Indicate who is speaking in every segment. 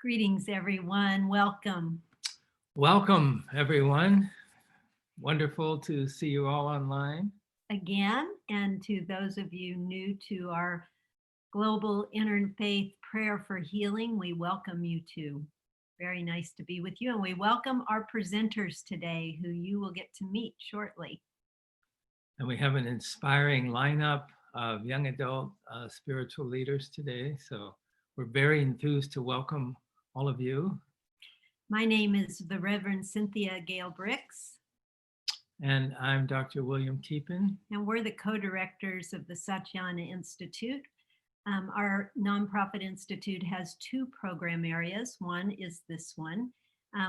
Speaker 1: Greetings, everyone. Welcome.
Speaker 2: Welcome, everyone. Wonderful to see you all online.
Speaker 1: Again, and to those of you new to our global interfaith prayer for healing, we welcome you too. Very nice to be with you. And we welcome our presenters today, who you will get to meet shortly.
Speaker 2: And we have an inspiring lineup of young adult spiritual leaders today. So we're very enthused to welcome all of you.
Speaker 1: My name is the Reverend Cynthia Gale Bricks.
Speaker 2: And I'm Dr. William Keepin.
Speaker 1: And we're the co-directors of the Satyana Institute. Our nonprofit institute has two program areas. One is this one,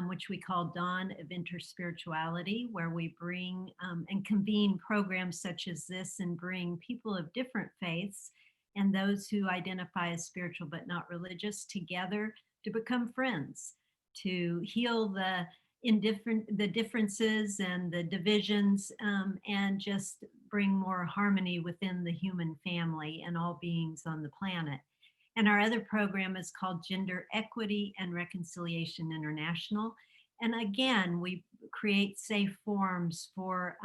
Speaker 1: which we call Dawn of Interspirituality, where we bring and convene programs such as this and bring people of different faiths and those who identify as spiritual but not religious together to become friends, to heal the differences and the divisions, and just bring more harmony within the human family and all beings on the planet. And our other program is called Gender Equity and Reconciliation International. And again, we create safe forums for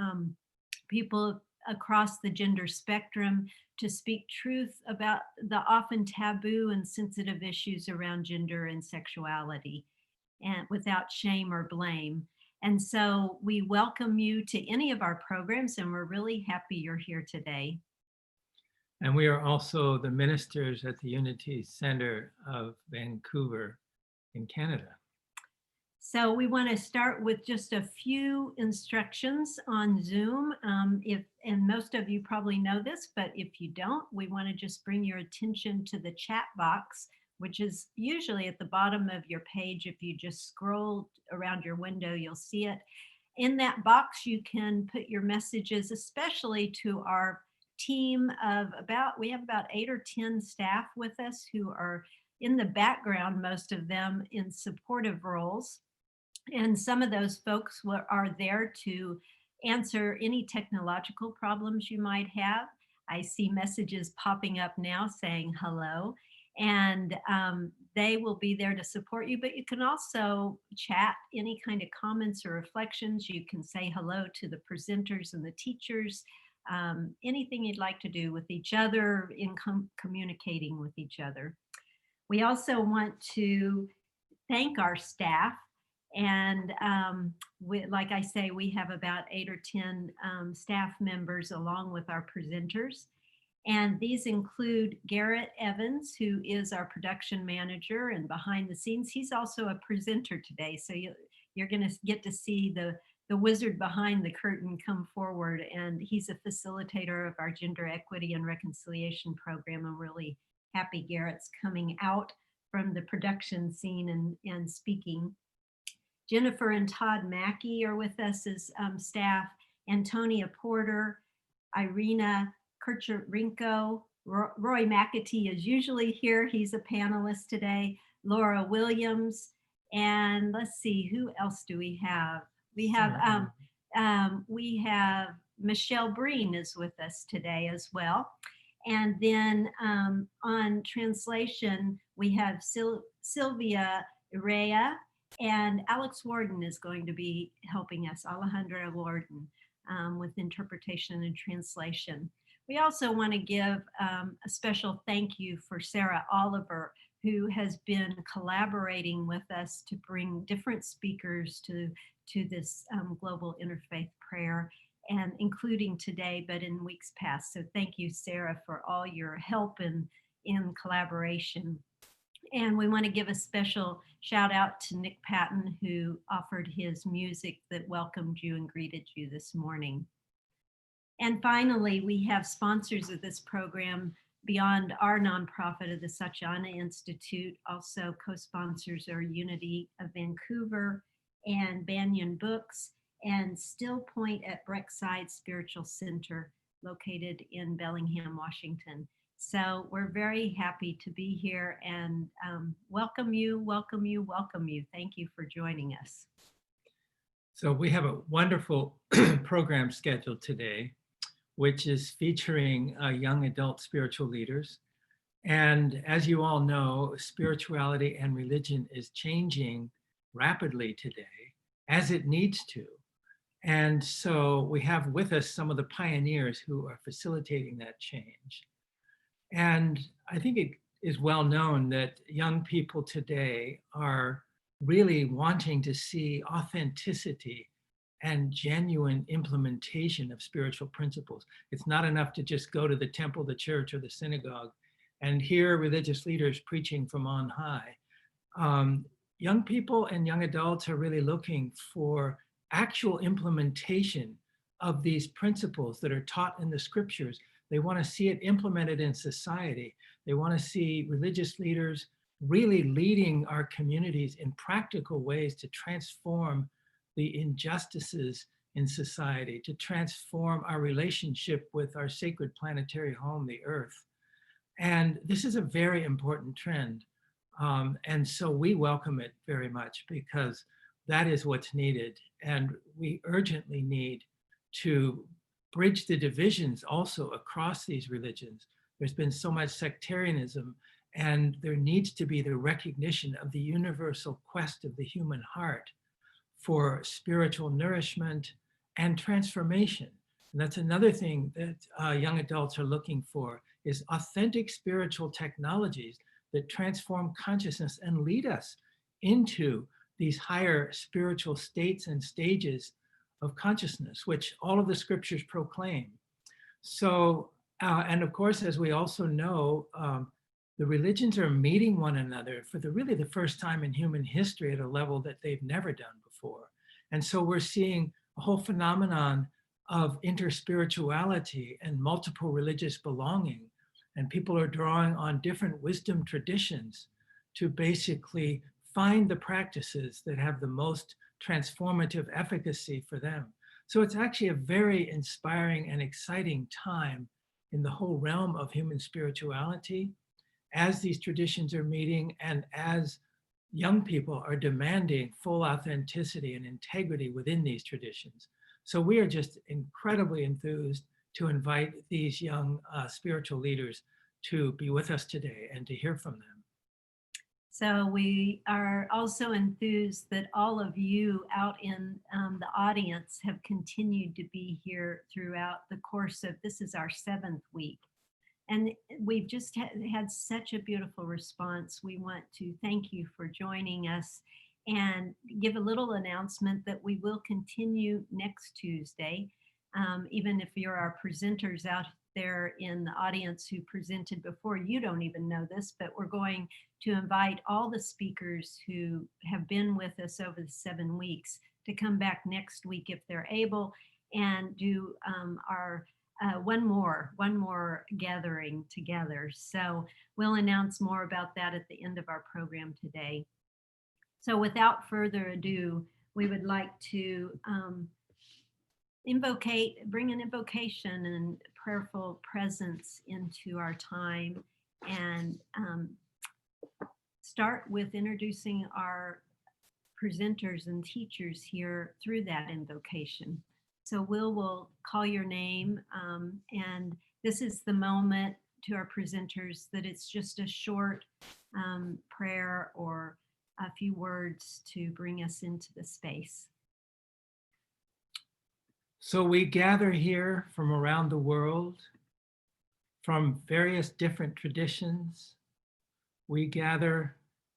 Speaker 1: people across the gender spectrum to speak truth about the often taboo and sensitive issues around gender and sexuality, and without shame or blame. And so we welcome you to any of our programs, and we're really happy you're here today.
Speaker 2: And we are also the ministers at the Unity Center of Vancouver in Canada.
Speaker 1: So we want to start with just a few instructions on Zoom. And most of you probably know this, but if you don't, we want to just bring your attention to the chat box, which is usually at the bottom of your page. If you just scroll around your window, you'll see it. In that box, you can put your messages, especially to our team of we have about 8 or 10 staff with us who are in the background, most of them in supportive roles. And some of those folks are there to answer any technological problems you might have. I see messages popping up now saying hello. And they will be there to support you, but you can also chat any kind of comments or reflections. You can say hello to the presenters and the teachers, anything you'd like to do with each other in communicating with each other. We also want to thank our staff. And like I say, we have about 8 or 10 staff members along with our presenters. And these include Garrett Evans, who is our production manager and behind the scenes. He's also a presenter today. So you're going to get to see the wizard behind the curtain come forward. And he's a facilitator of our Gender Equity and Reconciliation program. I'm really happy Garrett's coming out from the production scene and speaking. Jennifer and Todd Mackey are with us as staff. Antonia Porter, Irina Kircher-Rinko, Roy McAtee is usually here. He's a panelist today. Laura Williams, and let's see, who else do we have? We have Michelle Breen is with us today as well. And then on translation, we have Sylvia Rea, and Alex Warden is going to be helping us, Alejandra Warden, with interpretation and translation. We also want to give a special thank you for Sarah Oliver, who has been collaborating with us to bring different speakers to this global interfaith prayer, and including today, but in weeks past. So thank you, Sarah, for all your help in collaboration. And we want to give a special shout out to Nick Patton, who offered his music that welcomed you and greeted you this morning. And finally, we have sponsors of this program beyond our nonprofit of the Satyana Institute. Also co-sponsors are Unity of Vancouver and Banyan Books and Still Point at Breckside Spiritual Center, located in Bellingham, Washington. So we're very happy to be here and welcome you, welcome you, welcome you. Thank you for joining us.
Speaker 2: So we have a wonderful program scheduled today, which is featuring young adult spiritual leaders. And as you all know, spirituality and religion is changing rapidly today, as it needs to. And so we have with us some of the pioneers who are facilitating that change. And I think it is well known that young people today are really wanting to see authenticity and genuine implementation of spiritual principles. It's not enough to just go to the temple, the church, or the synagogue and hear religious leaders preaching from on high. Um, Young people and young adults are really looking for actual implementation of these principles that are taught in the scriptures. They want to see it implemented in society. They want to see religious leaders really leading our communities in practical ways to transform the injustices in society, to transform our relationship with our sacred planetary home, the earth. And this is a very important trend. And so we welcome it very much because that is what's needed. And we urgently need to bridge the divisions also across these religions. There's been so much sectarianism, and there needs to be the recognition of the universal quest of the human heart for spiritual nourishment and transformation. And that's another thing that young adults are looking for is authentic spiritual technologies that transform consciousness and lead us into these higher spiritual states and stages of consciousness, which all of the scriptures proclaim. So, and of course, as we also know, the religions are meeting one another for really the first time in human history at a level that they've never done before. And so we're seeing a whole phenomenon of interspirituality and multiple religious belonging. And people are drawing on different wisdom traditions to basically find the practices that have the most transformative efficacy for them. So it's actually a very inspiring and exciting time in the whole realm of human spirituality as these traditions are meeting and as young people are demanding full authenticity and integrity within these traditions. So we are just incredibly enthused to invite these young spiritual leaders to be with us today and to hear from them.
Speaker 1: So we are also enthused that all of you out in the audience have continued to be here throughout the course of, this is our 7th week. And we've just had such a beautiful response. We want to thank you for joining us and give a little announcement that we will continue next Tuesday. Even if you're our presenters out there in the audience who presented before, you don't even know this, but we're going to invite all the speakers who have been with us over the 7 weeks to come back next week if they're able and do our one more gathering together. So we'll announce more about that at the end of our program today. So without further ado, we would like to bring an invocation and prayerful presence into our time and start with introducing our presenters and teachers here through that invocation. So will call your name, and this is the moment to our presenters that it's just a short prayer or a few words to bring us into the space.
Speaker 2: So we gather here from around the world, from various different traditions. We gather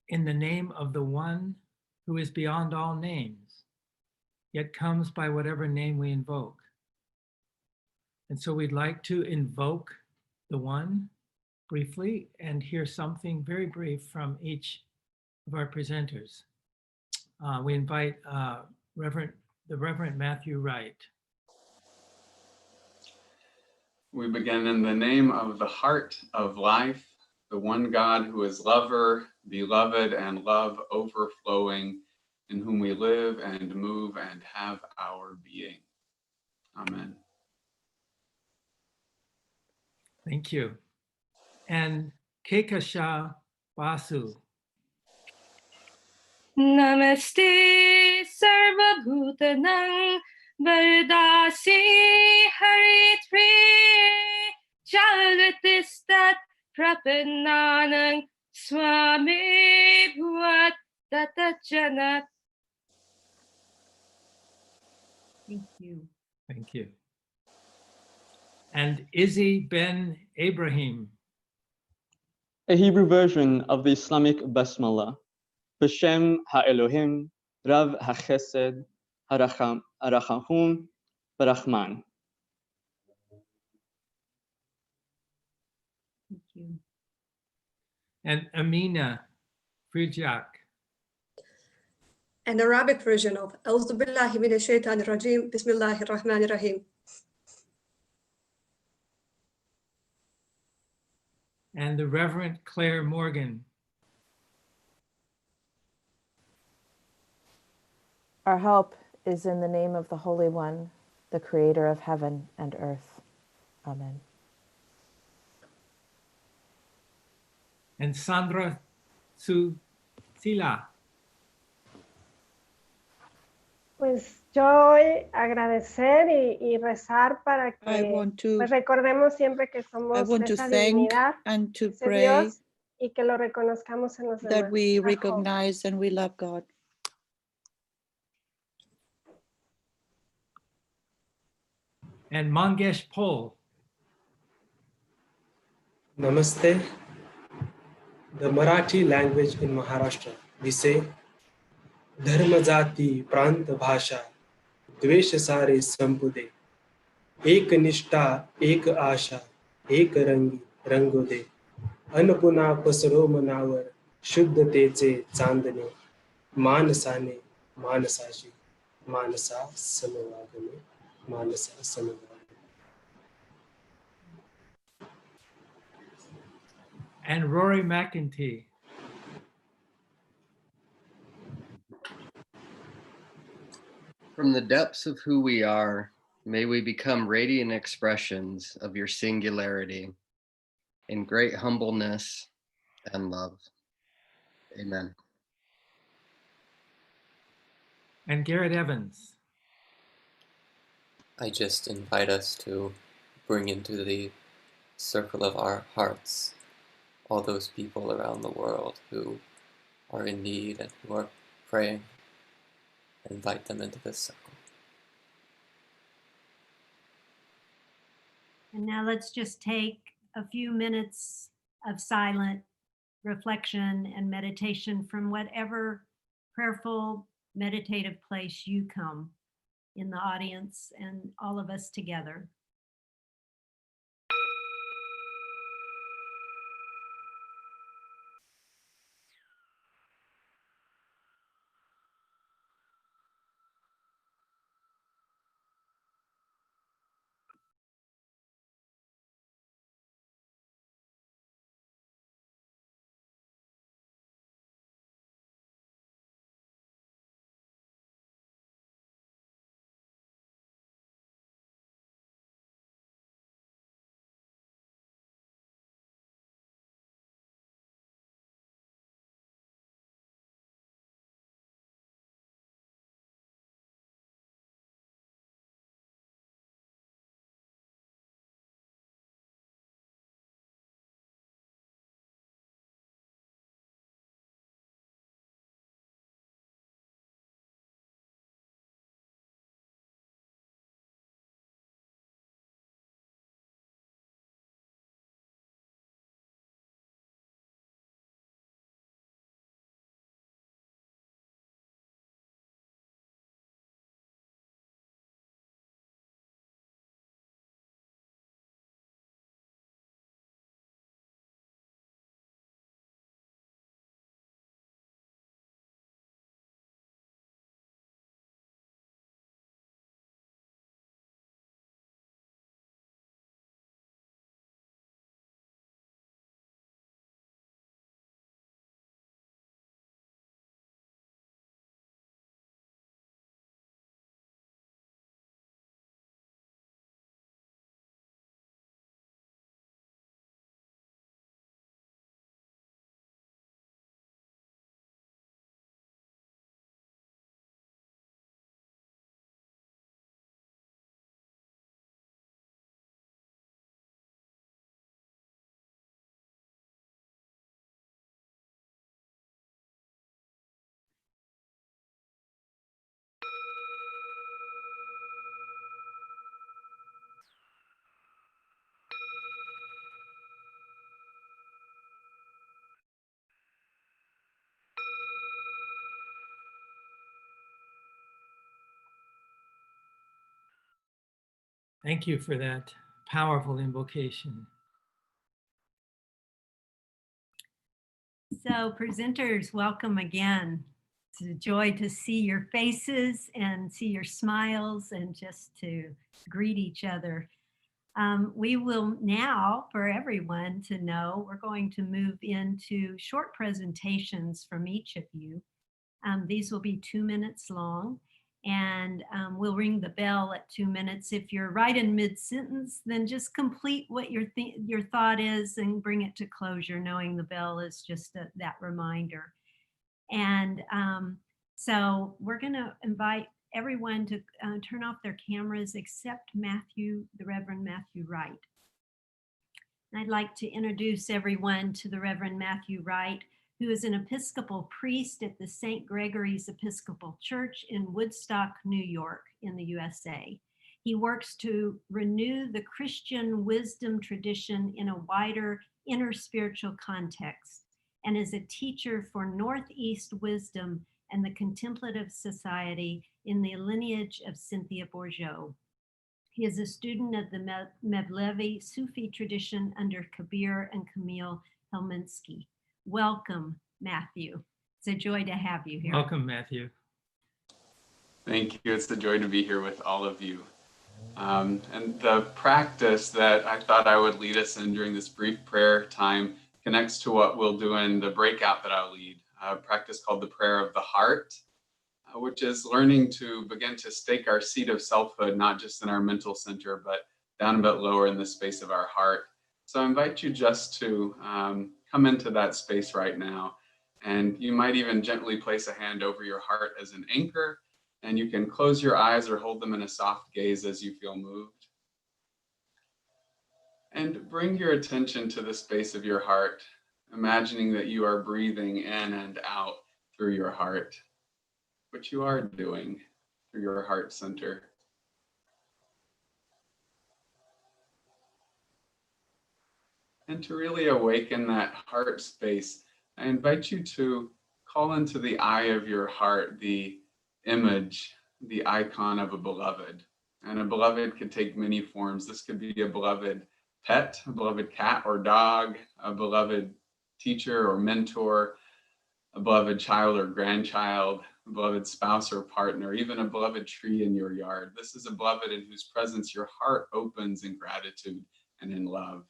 Speaker 2: in the name of the one who is beyond all names, yet comes by whatever name we invoke. And so we'd like to invoke the one briefly and hear something very brief from each of our presenters. We invite the Reverend Matthew Wright.
Speaker 3: We begin in the name of the heart of life, the one God who is lover, beloved, and love overflowing, in whom we live and move and have our being. Amen.
Speaker 2: Thank you. And Kekasha Basu.
Speaker 4: Namaste Sarvabhutanang Vardasi Haritri Jagatistat Prapananang Swami Bhuvat Tatajanat.
Speaker 1: Thank you.
Speaker 2: Thank you. And Izzy Ben Ibrahim.
Speaker 5: A Hebrew version of the Islamic Basmala. B'Shem HaElohim, Rav HaChesed, HaRacham, Barachman.
Speaker 1: Thank you.
Speaker 2: And Amina Frijak.
Speaker 6: An Arabic version of A'udhu Billahi Minash Shaitanir Rajim, Bismillahir Rahmanir Rahim.
Speaker 2: And the Reverend Claire Morgan.
Speaker 7: Our help is in the name of the Holy One, the creator of heaven and earth. Amen.
Speaker 2: And Sandra Susila.
Speaker 8: Pues yo hoy agradecer y rezar para
Speaker 9: I
Speaker 8: que
Speaker 9: want to
Speaker 8: pues recordemos siempre que
Speaker 9: I
Speaker 8: somos
Speaker 9: want to
Speaker 8: esa
Speaker 9: thank
Speaker 8: divinidad,
Speaker 9: and to
Speaker 8: ese
Speaker 9: pray
Speaker 8: Dios, y que lo reconozcamos en los
Speaker 9: that
Speaker 8: demás.
Speaker 9: we
Speaker 8: I hope.
Speaker 9: recognize and we love God.
Speaker 2: And Mangesh Pol.
Speaker 10: Namaste. The Marathi language in Maharashtra. We say, Dharma jati pranta bhasha, dvesh sare sampude, ek nishta, ek asha, ek rangi rangode, anpuna pasro manavar, शुद्धतेचे Chandane मानसाने मानसाशी Mansa समवागणे Mansa समवागणे.
Speaker 2: And Rory McEntee.
Speaker 11: From the depths of who we are, may we become radiant expressions of your singularity in great humbleness and love. Amen.
Speaker 2: And Garrett Evans.
Speaker 12: I just invite us to bring into the circle of our hearts all those people around the world who are in need and who are praying. Invite them into this circle.
Speaker 1: And now let's just take a few minutes of silent reflection and meditation from whatever prayerful, meditative place you come in the audience and all of us together.
Speaker 2: Thank you for that powerful invocation.
Speaker 1: So presenters, welcome again. It's a joy to see your faces and see your smiles and just to greet each other. We will now, for everyone to know, we're going to move into short presentations from each of you. These will be 2 minutes long, and we'll ring the bell at 2 minutes. If you're right in mid-sentence, then just complete what your thought is and bring it to closure, knowing the bell is just that reminder. And so we're going to invite everyone to turn off their cameras except Matthew, the Reverend Matthew Wright. And I'd like to introduce everyone to the Reverend Matthew Wright, who is an Episcopal priest at the St. Gregory's Episcopal Church in Woodstock, New York, in the USA. He works to renew the Christian wisdom tradition in a wider inner spiritual context, and is a teacher for Northeast Wisdom and the Contemplative Society in the lineage of Cynthia Bourgeois. He is a student of the Mevlevi Sufi tradition under Kabir and Camille Helminski. Welcome, Matthew. It's a joy to have you here.
Speaker 2: Welcome, Matthew.
Speaker 3: Thank you. It's a joy to be here with all of you. And the practice that I thought I would lead us in during this brief prayer time connects to what we'll do in the breakout that I'll lead, a practice called the prayer of the heart, which is learning to begin to stake our seat of selfhood, not just in our mental center, but down a bit lower in the space of our heart. So I invite you just to come into that space right now. And you might even gently place a hand over your heart as an anchor, and you can close your eyes or hold them in a soft gaze as you feel moved. And bring your attention to the space of your heart, imagining that you are breathing in and out through your heart, which you are doing through your heart center. And to really awaken that heart space, I invite you to call into the eye of your heart the image, the icon of a beloved. And a beloved could take many forms. This could be a beloved pet, a beloved cat or dog, a beloved teacher or mentor, a beloved child or grandchild, a beloved spouse or partner, even a beloved tree in your yard. This is a beloved in whose presence your heart opens in gratitude and in love.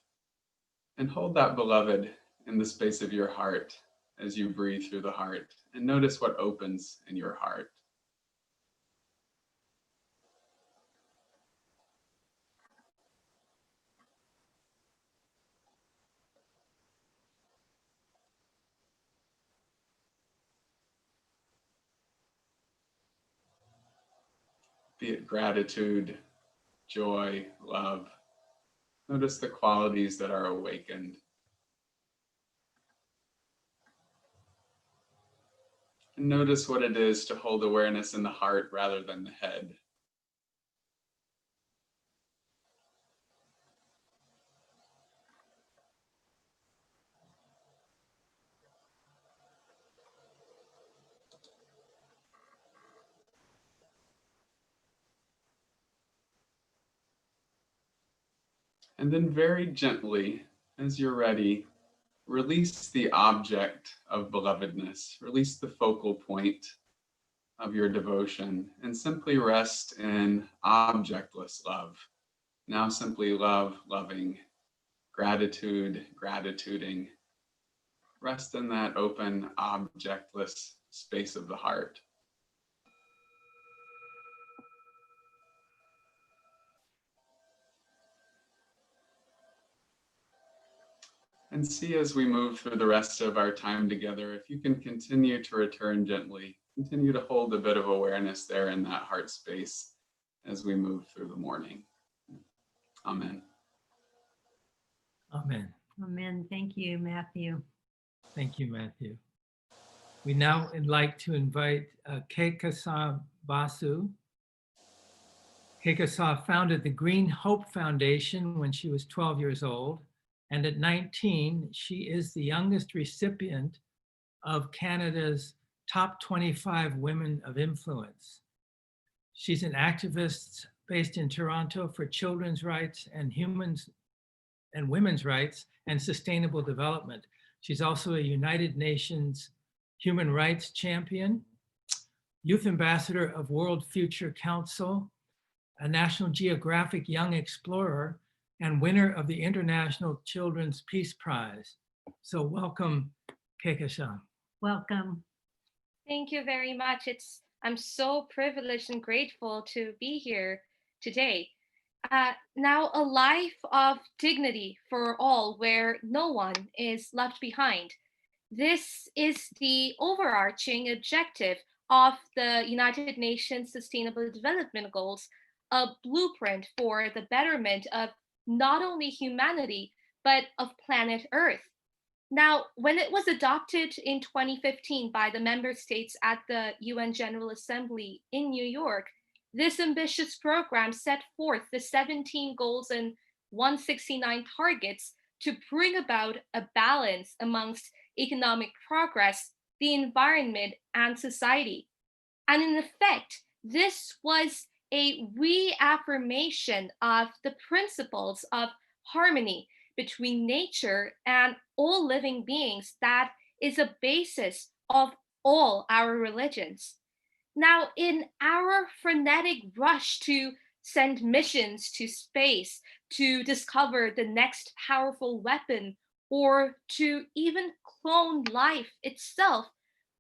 Speaker 3: And hold that beloved in the space of your heart as you breathe through the heart, and notice what opens in your heart. Be it gratitude, joy, love. Notice the qualities that are awakened. And notice what it is to hold awareness in the heart rather than the head. And then very gently, as you're ready, release the object of belovedness, release the focal point of your devotion, and simply rest in objectless love. Now simply love, loving, gratitude, gratituding. Rest in that open, objectless space of the heart. And see as we move through the rest of our time together, if you can continue to return gently, continue to hold a bit of awareness there in that heart space as we move through the morning. Amen.
Speaker 2: Amen.
Speaker 1: Amen. Thank you, Matthew.
Speaker 2: Thank you, Matthew. We now would like to invite Kekasa Basu. Kekasa founded the Green Hope Foundation when she was 12 years old. And at 19, she is the youngest recipient of Canada's top 25 women of influence. She's an activist based in Toronto for children's rights and women's rights and sustainable development. She's also a United Nations human rights champion, youth ambassador of World Future Council, a National Geographic Young Explorer, and winner of the International Children's Peace Prize. So welcome, Kekashan.
Speaker 1: Welcome.
Speaker 4: Thank you very much. I'm so privileged and grateful to be here today. Now, a life of dignity for all where no one is left behind. This is the overarching objective of the United Nations Sustainable Development Goals, a blueprint for the betterment of not only humanity, but of planet Earth. Now, when it was adopted in 2015 by the member states at the UN General Assembly in New York, this ambitious program set forth the 17 goals and 169 targets to bring about a balance amongst economic progress, the environment, and society. And in effect, this was a reaffirmation of the principles of harmony between nature and all living beings that is a basis of all our religions. Now, in our frenetic rush to send missions to space, to discover the next powerful weapon, or to even clone life itself,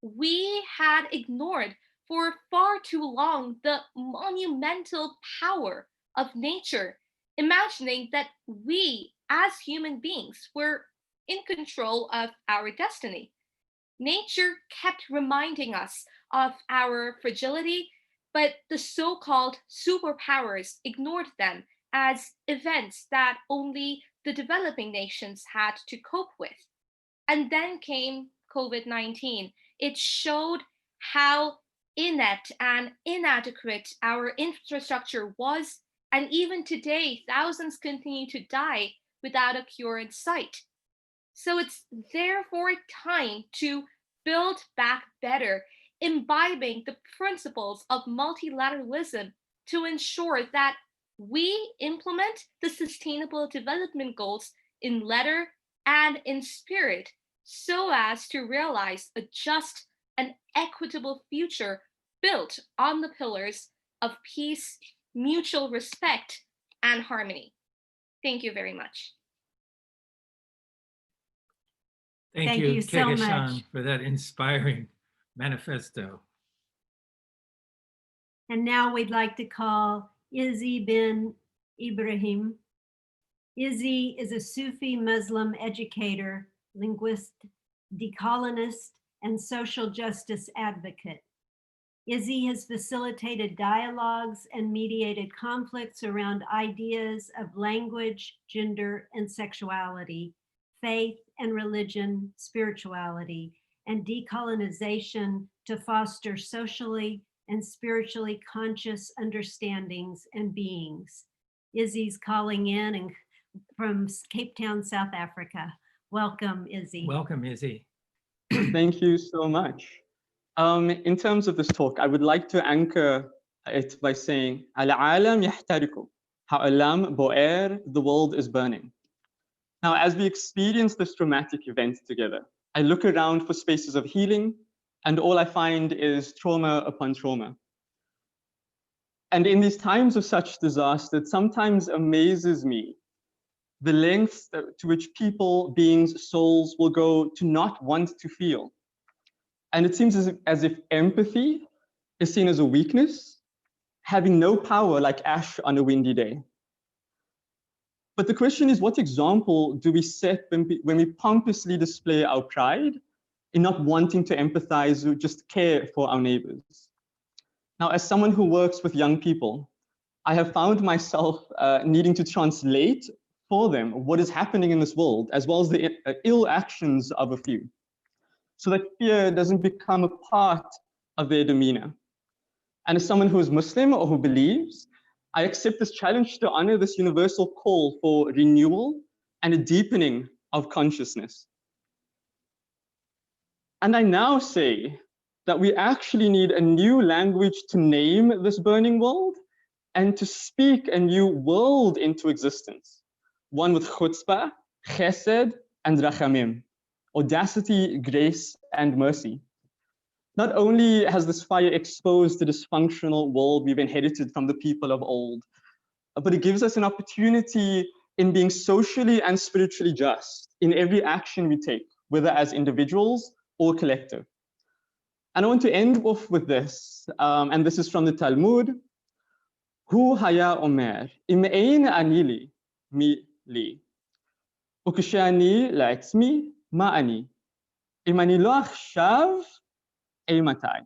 Speaker 4: we had ignored for far too long the monumental power of nature, imagining that we as human beings were in control of our destiny. Nature kept reminding us of our fragility, but the so-called superpowers ignored them as events that only the developing nations had to cope with. And then came COVID-19. It showed how inept and inadequate our infrastructure was, and even today, thousands continue to die without a cure in sight. So it's therefore time to build back better, imbibing the principles of multilateralism to ensure that we implement the Sustainable Development Goals in letter and in spirit, so as to realize a just and equitable future built on the pillars of peace, mutual respect, and harmony. Thank you very much.
Speaker 2: Thank you
Speaker 1: so much
Speaker 2: Kekashan, for that inspiring manifesto.
Speaker 1: And now we'd like to call Izzy bin Ibrahim. Izzy is a Sufi Muslim educator, linguist, decolonist, and social justice advocate. Izzy has facilitated dialogues and mediated conflicts around ideas of language, gender, and sexuality, faith and religion, spirituality, and decolonization to foster socially and spiritually conscious understandings and beings. Izzy's calling in and from Cape Town, South Africa. Welcome, Izzy.
Speaker 2: Welcome, Izzy.
Speaker 5: Thank you so much. In terms of this talk, I would like to anchor it by saying, Al-alam yahtariku, ha'alam bo'er, the world is burning. Now, as we experience this traumatic event together, I look around for spaces of healing, and all I find is trauma upon trauma. And in these times of such disaster, it sometimes amazes me the lengths to which people, beings, souls will go to not want to feel. And it seems as if empathy is seen as a weakness, having no power like ash on a windy day. But the question is, what example do we set when we pompously display our pride in not wanting to empathize or just care for our neighbors? Now, as someone who works with young people, I have found myself needing to translate for them what is happening in this world, as well as the ill actions of a few, so that fear doesn't become a part of their demeanor. And as someone who is Muslim or who believes, I accept this challenge to honor this universal call for renewal and a deepening of consciousness. And I now say that we actually need a new language to name this burning world and to speak a new world into existence, one with chutzpah, chesed, and rachamim, audacity, grace, and mercy. Not only has this fire exposed the dysfunctional world we've inherited from the people of old, but it gives us an opportunity in being socially and spiritually just in every action we take, whether as individuals or collective. And I want to end off with this, and this is from the Talmud. Hu haya omer, im ein ani mi li, ukshani la'atzmi ma ani, im ani lo achshav ei matai.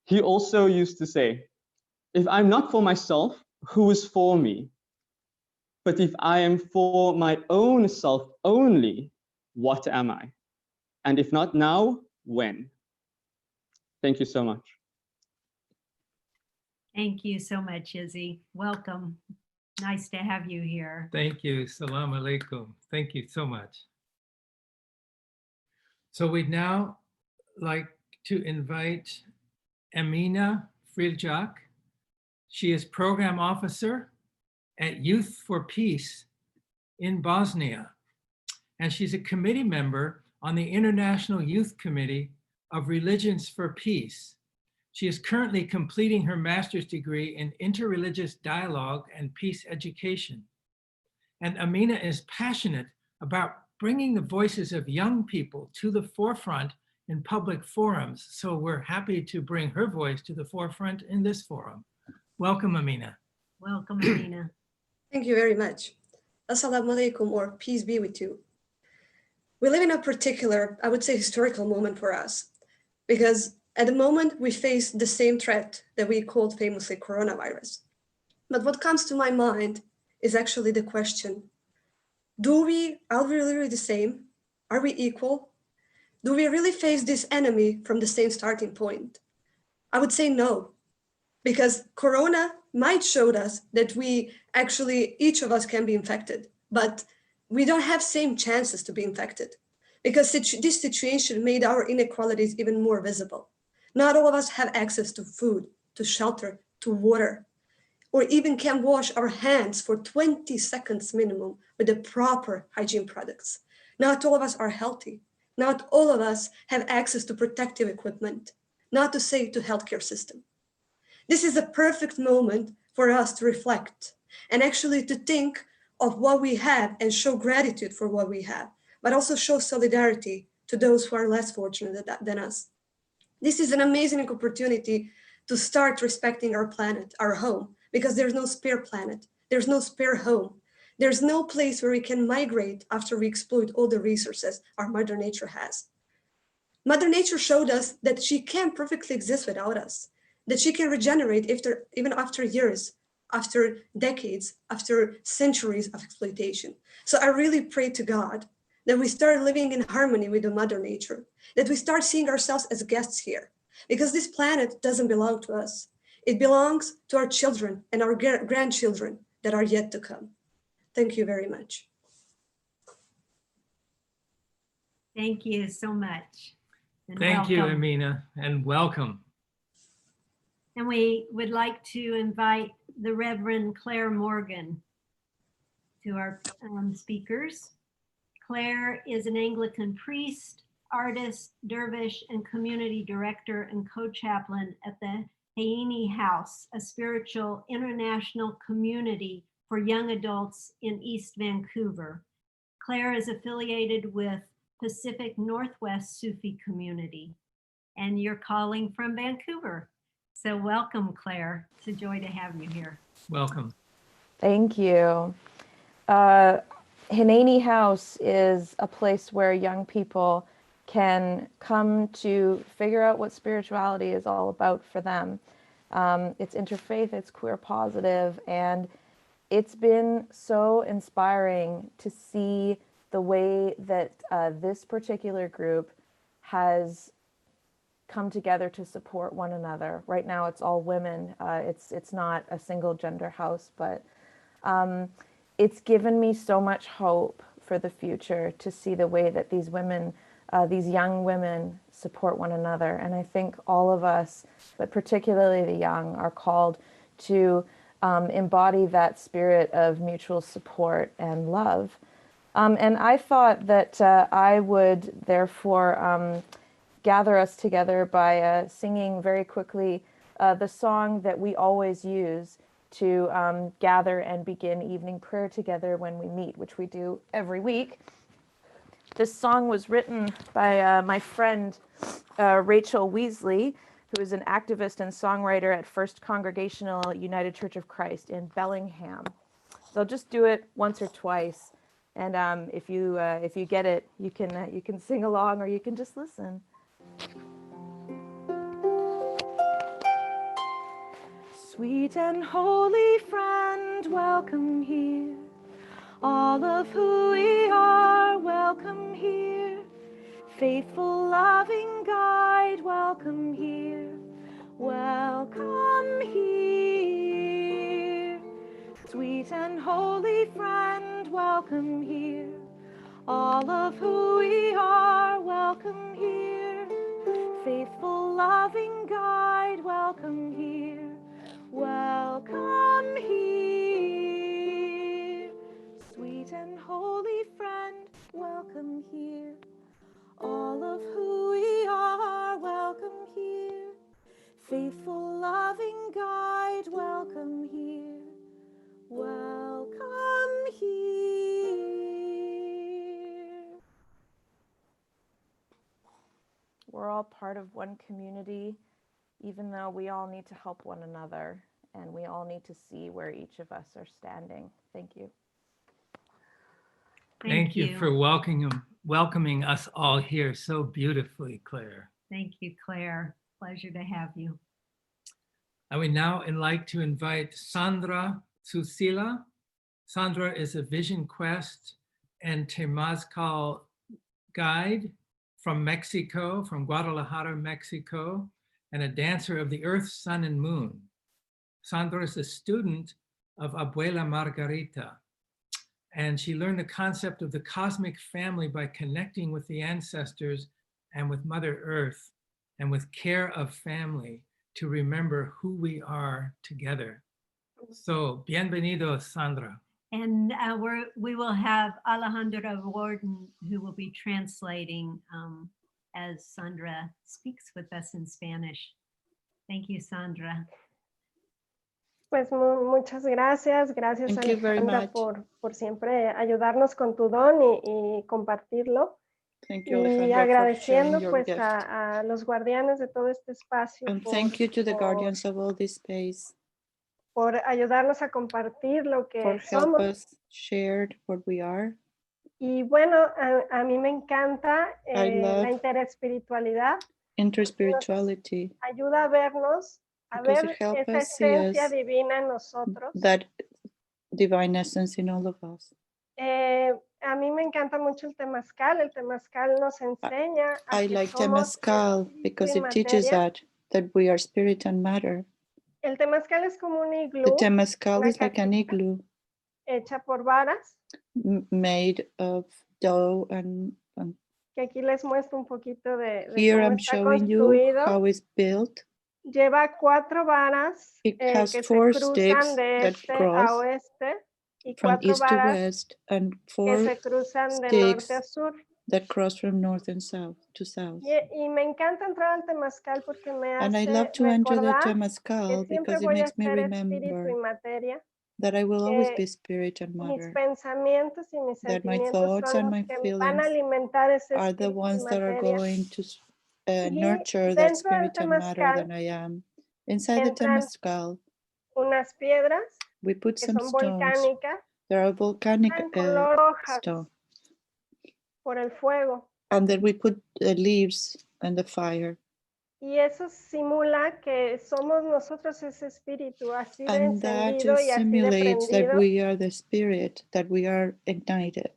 Speaker 5: He also used to say, if I'm not for myself, who is for me? But if I am for my own self only, what am I? And if not now, when? Thank you so much.
Speaker 1: Thank you so much, Izzy. Welcome. Nice to have you here.
Speaker 2: Thank you. Salam alaikum. Thank you so much. So we'd now like to invite Amina Friljak. She is Program Officer at Youth for Peace in Bosnia, and she's a committee member on the International Youth Committee of Religions for Peace. She is currently completing her master's degree in interreligious dialogue and peace education. And Amina is passionate about bringing the voices of young people to the forefront in public forums. So we're happy to bring her voice to the forefront in this forum. Welcome, Amina.
Speaker 1: Welcome, Amina.
Speaker 6: Thank you very much. Assalamu alaikum, or peace be with you. We live in a particular, I would say, historical moment for us, because at the moment we face the same threat that we called famously coronavirus. But what comes to my mind is actually the question, are we really the same? Are we equal? Do we really face this enemy from the same starting point? I would say no, because Corona might show us that we actually, each of us can be infected, but we don't have same chances to be infected, because this situation made our inequalities even more visible. Not all of us have access to food, to shelter, to water, or even can wash our hands for 20 seconds minimum with the proper hygiene products. Not all of us are healthy. Not all of us have access to protective equipment, not to say to healthcare system. This is a perfect moment for us to reflect and actually to think of what we have and show gratitude for what we have, but also show solidarity to those who are less fortunate than us. This is an amazing opportunity to start respecting our planet, our home, because there's no spare planet, there's no spare home, there's no place where we can migrate after we exploit all the resources our Mother Nature has. Mother Nature showed us that she can perfectly exist without us, that she can regenerate even after years, after decades, after centuries of exploitation. So I really pray to God that we start living in harmony with the Mother Nature, that we start seeing ourselves as guests here, because this planet doesn't belong to us. It belongs to our children and our grandchildren that are yet to come. Thank you very much.
Speaker 1: Thank you so much. And
Speaker 2: Thank you,
Speaker 1: welcome.
Speaker 2: Amina, and welcome.
Speaker 1: And we would like to invite the Reverend Claire Morgan to our speakers. Claire is an Anglican priest, artist, dervish, and community director and co-chaplain at the Heini House, a spiritual international community for young adults in East Vancouver. Claire is affiliated with Pacific Northwest Sufi community, and you're calling from Vancouver. So welcome, Claire. It's a joy to have you here.
Speaker 2: Welcome.
Speaker 7: Thank you. Hineni House is a place where young people can come to figure out what spirituality is all about for them. It's interfaith, it's queer positive, and it's been so inspiring to see the way that this particular group has come together to support one another. Right now it's all women. It's not a single gender house, but it's given me so much hope for the future to see the way that these women, these young women, support one another. And I think all of us, but particularly the young, are called to embody that spirit of mutual support and love. And I thought that I would therefore gather us together by singing very quickly the song that we always use to gather and begin evening prayer together when we meet, which we do every week. This song was written by my friend Rachel Weasley, who is an activist and songwriter at First Congregational United Church of Christ in Bellingham. So I'll just do it once or twice, and if you get it, you can sing along or you can just listen. Sweet and holy friend, welcome here. All of who we are, welcome here. Faithful, loving guide, welcome here. Welcome here. Sweet and holy friend, welcome here. All of who we are, welcome here. Faithful, loving guide, welcome here. Welcome here. Sweet and holy friend, welcome here. All of who we are, welcome here. Faithful, loving guide, welcome here. Welcome here. We're all part of one community, even though we all need to help one another, and we all need to see where each of us are standing. Thank you.
Speaker 2: Thank you for welcoming us all here so beautifully, Claire.
Speaker 1: Thank you, Claire. Pleasure to have you.
Speaker 2: I would now like to invite Sandra Susila. Sandra is a Vision Quest and Temazcal guide from Mexico, from Guadalajara, Mexico, and a dancer of the Earth, Sun, and Moon. Sandra is a student of Abuela Margarita, and she learned the concept of the cosmic family by connecting with the ancestors and with Mother Earth and with care of family to remember who we are together. So, bienvenido, Sandra.
Speaker 1: And we will have Alejandra Warden, who will be translating as Sandra speaks with us in Spanish. Thank you, Sandra.
Speaker 8: Pues muchas gracias. Gracias,
Speaker 9: Thank you very
Speaker 8: Alejandra,
Speaker 9: much.
Speaker 8: por siempre ayudarnos con tu don y compartirlo.
Speaker 9: Thank you,
Speaker 8: Y
Speaker 9: Alejandra, for
Speaker 8: agradeciendo
Speaker 9: sharing your
Speaker 8: pues
Speaker 9: gift.
Speaker 8: a los guardianes de todo este espacio
Speaker 9: And thank you to the guardians of all this space
Speaker 8: por ayudarnos a compartir lo que
Speaker 9: for help
Speaker 8: somos.
Speaker 9: us share what we are.
Speaker 8: Y bueno, a mí me encanta
Speaker 9: I love
Speaker 8: la interespiritualidad.
Speaker 9: interspirituality
Speaker 8: Ayuda a vernos, a
Speaker 9: because
Speaker 8: ver
Speaker 9: it helps
Speaker 8: esa
Speaker 9: us see
Speaker 8: esencia
Speaker 9: us,
Speaker 8: divina en nosotros.
Speaker 9: that divine essence in all of us.
Speaker 8: A mí me encanta mucho el temazcal. El temazcal nos enseña a
Speaker 9: I
Speaker 8: que
Speaker 9: like
Speaker 8: somos
Speaker 9: Temazcal
Speaker 8: espíritu
Speaker 9: because
Speaker 8: y
Speaker 9: it teaches
Speaker 8: materia.
Speaker 9: that we are spirit and matter.
Speaker 8: El temazcal es como un
Speaker 9: The
Speaker 8: iglú,
Speaker 9: Temazcal
Speaker 8: una
Speaker 9: is like an
Speaker 8: cajita
Speaker 9: igloo
Speaker 8: hecha por varas,
Speaker 9: made of dough and
Speaker 8: que aquí les muestro un poquito de
Speaker 9: here
Speaker 8: cómo
Speaker 9: I'm
Speaker 8: está
Speaker 9: showing you
Speaker 8: construido.
Speaker 9: how it's built.
Speaker 8: Lleva 4 varas
Speaker 9: It
Speaker 8: que
Speaker 9: has
Speaker 8: se
Speaker 9: 4
Speaker 8: cruzan
Speaker 9: sticks
Speaker 8: de
Speaker 9: that
Speaker 8: este a
Speaker 9: cross
Speaker 8: oeste y
Speaker 9: from
Speaker 8: 4
Speaker 9: east to
Speaker 8: varas
Speaker 9: west and
Speaker 8: que
Speaker 9: 4
Speaker 8: se cruzan de norte a
Speaker 9: sticks
Speaker 8: sur.
Speaker 9: that cross from north and south to south.
Speaker 8: Y me encanta entrar al temazcal porque me
Speaker 9: And I
Speaker 8: hace
Speaker 9: love to enter the
Speaker 8: recordar que
Speaker 9: Temazcal
Speaker 8: siempre
Speaker 9: because it
Speaker 8: voy a
Speaker 9: makes me
Speaker 8: ser espíritu y
Speaker 9: remember
Speaker 8: materia,
Speaker 9: that I will always
Speaker 8: que
Speaker 9: be spirit and
Speaker 8: mis
Speaker 9: matter,
Speaker 8: pensamientos y mis
Speaker 9: that my
Speaker 8: sentimientos
Speaker 9: thoughts
Speaker 8: son
Speaker 9: and
Speaker 8: los
Speaker 9: my
Speaker 8: que van a
Speaker 9: feelings
Speaker 8: alimentar ese
Speaker 9: are the
Speaker 8: espíritu y
Speaker 9: ones that are
Speaker 8: materia.
Speaker 9: going to
Speaker 8: Y
Speaker 9: nurture that
Speaker 8: dentro del
Speaker 9: spirit and matter
Speaker 8: temazcal
Speaker 9: that I am. Inside the
Speaker 8: entran
Speaker 9: Temazcal,
Speaker 8: unas piedras
Speaker 9: we put
Speaker 8: que
Speaker 9: some
Speaker 8: son
Speaker 9: stones.
Speaker 8: volcánicas,
Speaker 9: There are volcanic
Speaker 8: en color rojas
Speaker 9: stones.
Speaker 8: por el fuego.
Speaker 9: And then we put leaves and the fire.
Speaker 8: Y eso simula que somos nosotros ese espíritu así de
Speaker 9: And that
Speaker 8: encendido y así de
Speaker 9: simulates that
Speaker 8: prendido.
Speaker 9: we are the spirit, that we are ignited.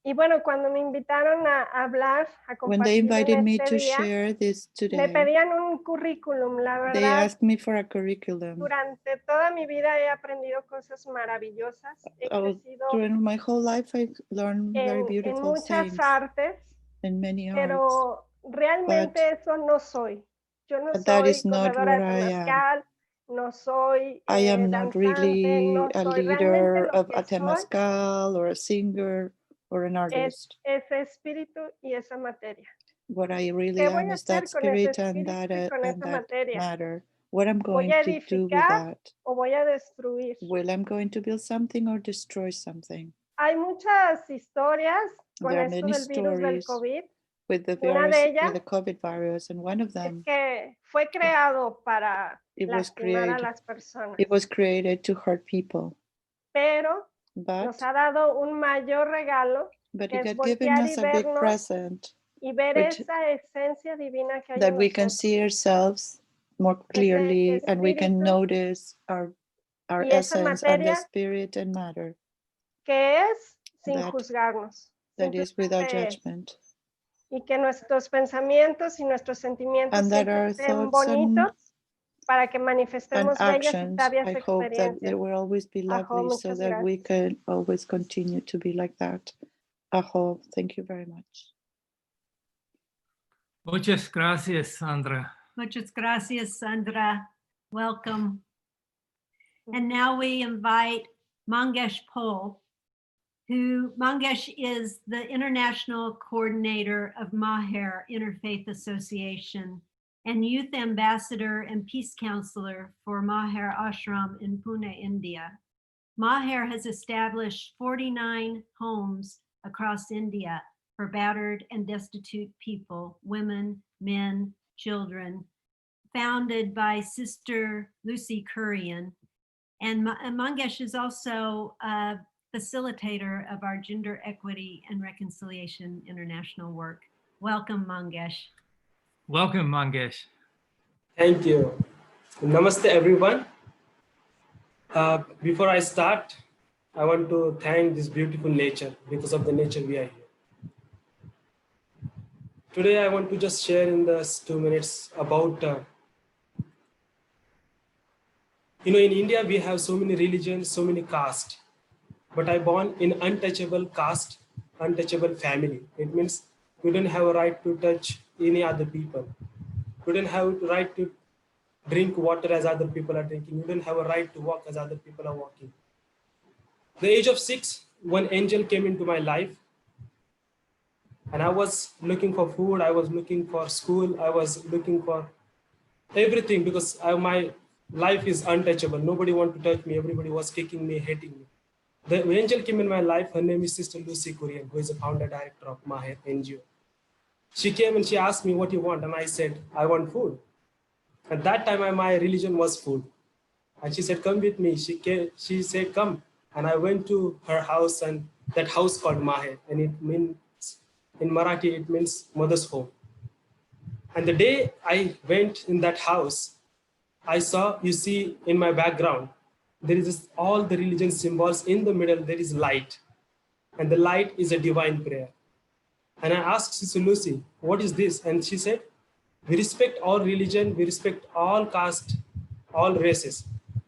Speaker 8: Y bueno, cuando me invitaron a hablar, a
Speaker 9: When they
Speaker 8: compartir
Speaker 9: invited
Speaker 8: en
Speaker 9: me
Speaker 8: este
Speaker 9: to
Speaker 8: día,
Speaker 9: share this
Speaker 8: me
Speaker 9: today,
Speaker 8: pedían un currículum. La
Speaker 9: they
Speaker 8: verdad,
Speaker 9: asked me for a curriculum.
Speaker 8: durante toda mi vida he aprendido cosas maravillosas. He crecido
Speaker 9: During my whole life, I learned very
Speaker 8: en
Speaker 9: beautiful
Speaker 8: muchas
Speaker 9: things
Speaker 8: artes,
Speaker 9: and many arts,
Speaker 8: pero realmente eso no soy. Yo no
Speaker 9: but that
Speaker 8: soy
Speaker 9: is not
Speaker 8: corredora
Speaker 9: what
Speaker 8: de
Speaker 9: I am.
Speaker 8: temazcal, no soy
Speaker 9: I am not
Speaker 8: danzante,
Speaker 9: really
Speaker 8: no
Speaker 9: a
Speaker 8: soy realmente
Speaker 9: leader
Speaker 8: lo
Speaker 9: of
Speaker 8: que
Speaker 9: a
Speaker 8: soy
Speaker 9: temazcal or a singer or an
Speaker 8: es
Speaker 9: artist.
Speaker 8: ese espíritu y esa materia.
Speaker 9: What I really
Speaker 8: ¿Qué voy
Speaker 9: am
Speaker 8: a
Speaker 9: is that
Speaker 8: hacer con ese
Speaker 9: spirit and
Speaker 8: espíritu
Speaker 9: that
Speaker 8: y con esa materia?
Speaker 9: matter. What I'm
Speaker 8: ¿Voy
Speaker 9: going
Speaker 8: a
Speaker 9: to do with
Speaker 8: edificar
Speaker 9: that?
Speaker 8: o voy a destruir?
Speaker 9: Will I'm going to build something or destroy something?
Speaker 8: Hay muchas historias con
Speaker 9: There are
Speaker 8: esto
Speaker 9: many
Speaker 8: del virus del
Speaker 9: stories
Speaker 8: COVID.
Speaker 9: with the
Speaker 8: Una
Speaker 9: virus,
Speaker 8: de
Speaker 9: with
Speaker 8: ellas
Speaker 9: the COVID virus, and one of
Speaker 8: es
Speaker 9: them
Speaker 8: que fue creado para
Speaker 9: it was
Speaker 8: lastimar a
Speaker 9: created.
Speaker 8: las personas,
Speaker 9: It was created to hurt people,
Speaker 8: pero
Speaker 9: but
Speaker 8: nos ha dado un mayor regalo, que
Speaker 9: it
Speaker 8: es
Speaker 9: had given
Speaker 8: voltear y
Speaker 9: us a big
Speaker 8: vernos
Speaker 9: present
Speaker 8: y ver
Speaker 9: which,
Speaker 8: esa esencia divina que hay
Speaker 9: that
Speaker 8: en
Speaker 9: we can
Speaker 8: nosotros.
Speaker 9: see ourselves more clearly and we can
Speaker 8: espíritu
Speaker 9: notice our
Speaker 8: y esa
Speaker 9: essence and the
Speaker 8: materia
Speaker 9: spirit and matter
Speaker 8: que es sin
Speaker 9: that,
Speaker 8: juzgarnos.
Speaker 9: that is without
Speaker 8: Simplemente
Speaker 9: judgment.
Speaker 8: y que nuestros pensamientos y nuestros sentimientos
Speaker 9: And that
Speaker 8: siempre
Speaker 9: our
Speaker 8: estén
Speaker 9: thoughts
Speaker 8: bonitos para que
Speaker 9: and
Speaker 8: manifestemos bellas y
Speaker 9: actions,
Speaker 8: sabias
Speaker 9: I hope that they
Speaker 8: experiencias.
Speaker 9: will always be
Speaker 8: Ajo,
Speaker 9: lovely so
Speaker 8: muchas
Speaker 9: that we
Speaker 8: gracias.
Speaker 9: can always continue to be like that. Aho, thank you very much.
Speaker 2: Muchas gracias, Sandra.
Speaker 1: Muchas gracias, Sandra. Welcome. And now we invite Mangesh Pol, who Mangesh is the international coordinator of Maher Interfaith Association and youth ambassador and peace counselor for Maher Ashram in Pune, India. Maher has established 49 homes across India for battered and destitute people, women, men, children, founded by Sister Lucy Kurian. And Mangesh is also a facilitator of our Gender Equity and Reconciliation International work. Welcome, Mangesh.
Speaker 2: Welcome, Mangesh.
Speaker 10: Thank you. Namaste, everyone. Before I start, I want to thank this beautiful nature. Because of the nature, we are here. Today, I want to just share in this 2 minutes about, in India, we have so many religions, so many castes, but I born in untouchable caste, untouchable family. It means we don't have a right to touch any other people. We don't have a right to drink water as other people are drinking. We don't have a right to walk as other people are walking. The age of 6, one angel came into my life, and I was looking for food. I was looking for school. I was looking for everything because my life is untouchable. Nobody wanted to touch me. Everybody was kicking me, hating me. The angel came in my life. Her name is Sister Lucy Kurian, who is the founder director of Maher NGO. She came and she asked me, what you want? And I said, I want food. At that time, my religion was food. And she said, come with me. She said, come. And I went to her house, and that house called Maher. And it means, in Marathi, it means mother's home. And the day I went in that house, I saw, you see in my background, there is all the religion symbols. In the middle, there is light. And the light is a divine prayer. And I asked Sister Lucy, what is this? And she said, we respect all religion, we respect all caste, all races.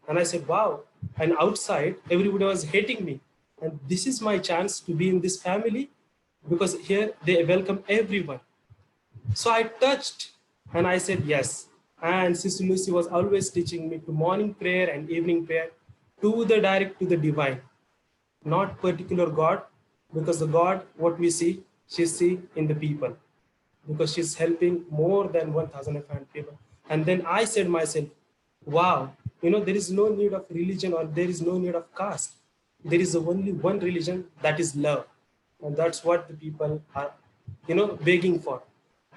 Speaker 10: And I said, wow. And outside, everybody was hating me. And this is my chance to be in this family because here they welcome everyone. So I touched and I said, yes. And Sister Lucy was always teaching me to morning prayer and evening prayer to the direct to the divine, not particular God, because the God, what we see, she see in the people, because she's helping more than 1,500 people. And then I said myself, wow, there is no need of religion or there is no need of caste. There is only one religion, that is love. And that's what the people are, begging for.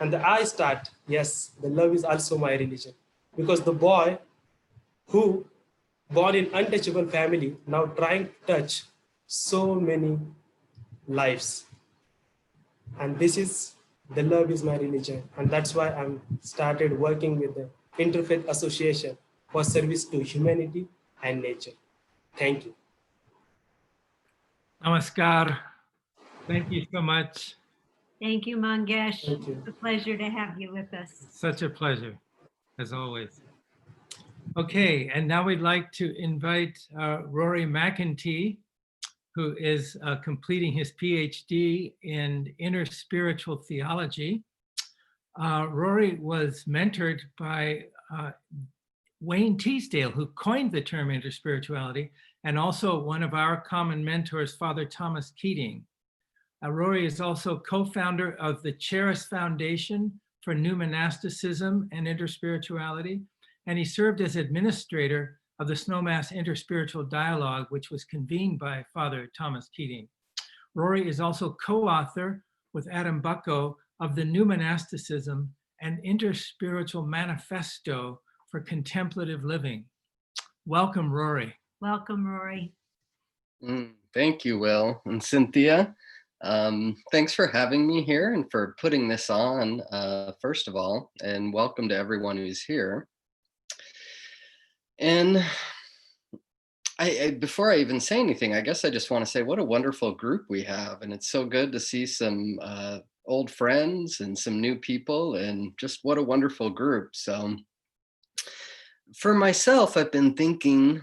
Speaker 10: And I start, yes, the love is also my religion. Because the boy who born in untouchable family, now trying to touch so many lives. And this is, the love is my religion. And that's why I'm started working with the Interfaith Association for service to humanity and nature. Thank you.
Speaker 2: Namaskar. Thank you so much.
Speaker 1: Thank you, Mangesh.
Speaker 10: Thank you.
Speaker 1: It's a pleasure to have you with us.
Speaker 2: Such a pleasure, as always. Okay, and now we'd like to invite Rory McEntee, who is completing his PhD in inner spiritual theology. Rory was mentored by Wayne Teasdale, who coined the term interspirituality, and also one of our common mentors, Father Thomas Keating. Rory is also co-founder of the Charis Foundation for New Monasticism and Interspirituality, and he served as administrator of the Snowmass Interspiritual Dialogue, which was convened by Father Thomas Keating. Rory is also co-author with Adam Bucko of the New Monasticism and Interspiritual Manifesto for Contemplative Living. Welcome, Rory.
Speaker 1: Welcome, Rory.
Speaker 11: Thank you, Will and Cynthia. Thanks for having me here and for putting this on, first of all, and welcome to everyone who's here. And before I even say anything, I guess I just want to say what a wonderful group we have. And it's so good to see some old friends and some new people, and just what a wonderful group. So for myself, I've been thinking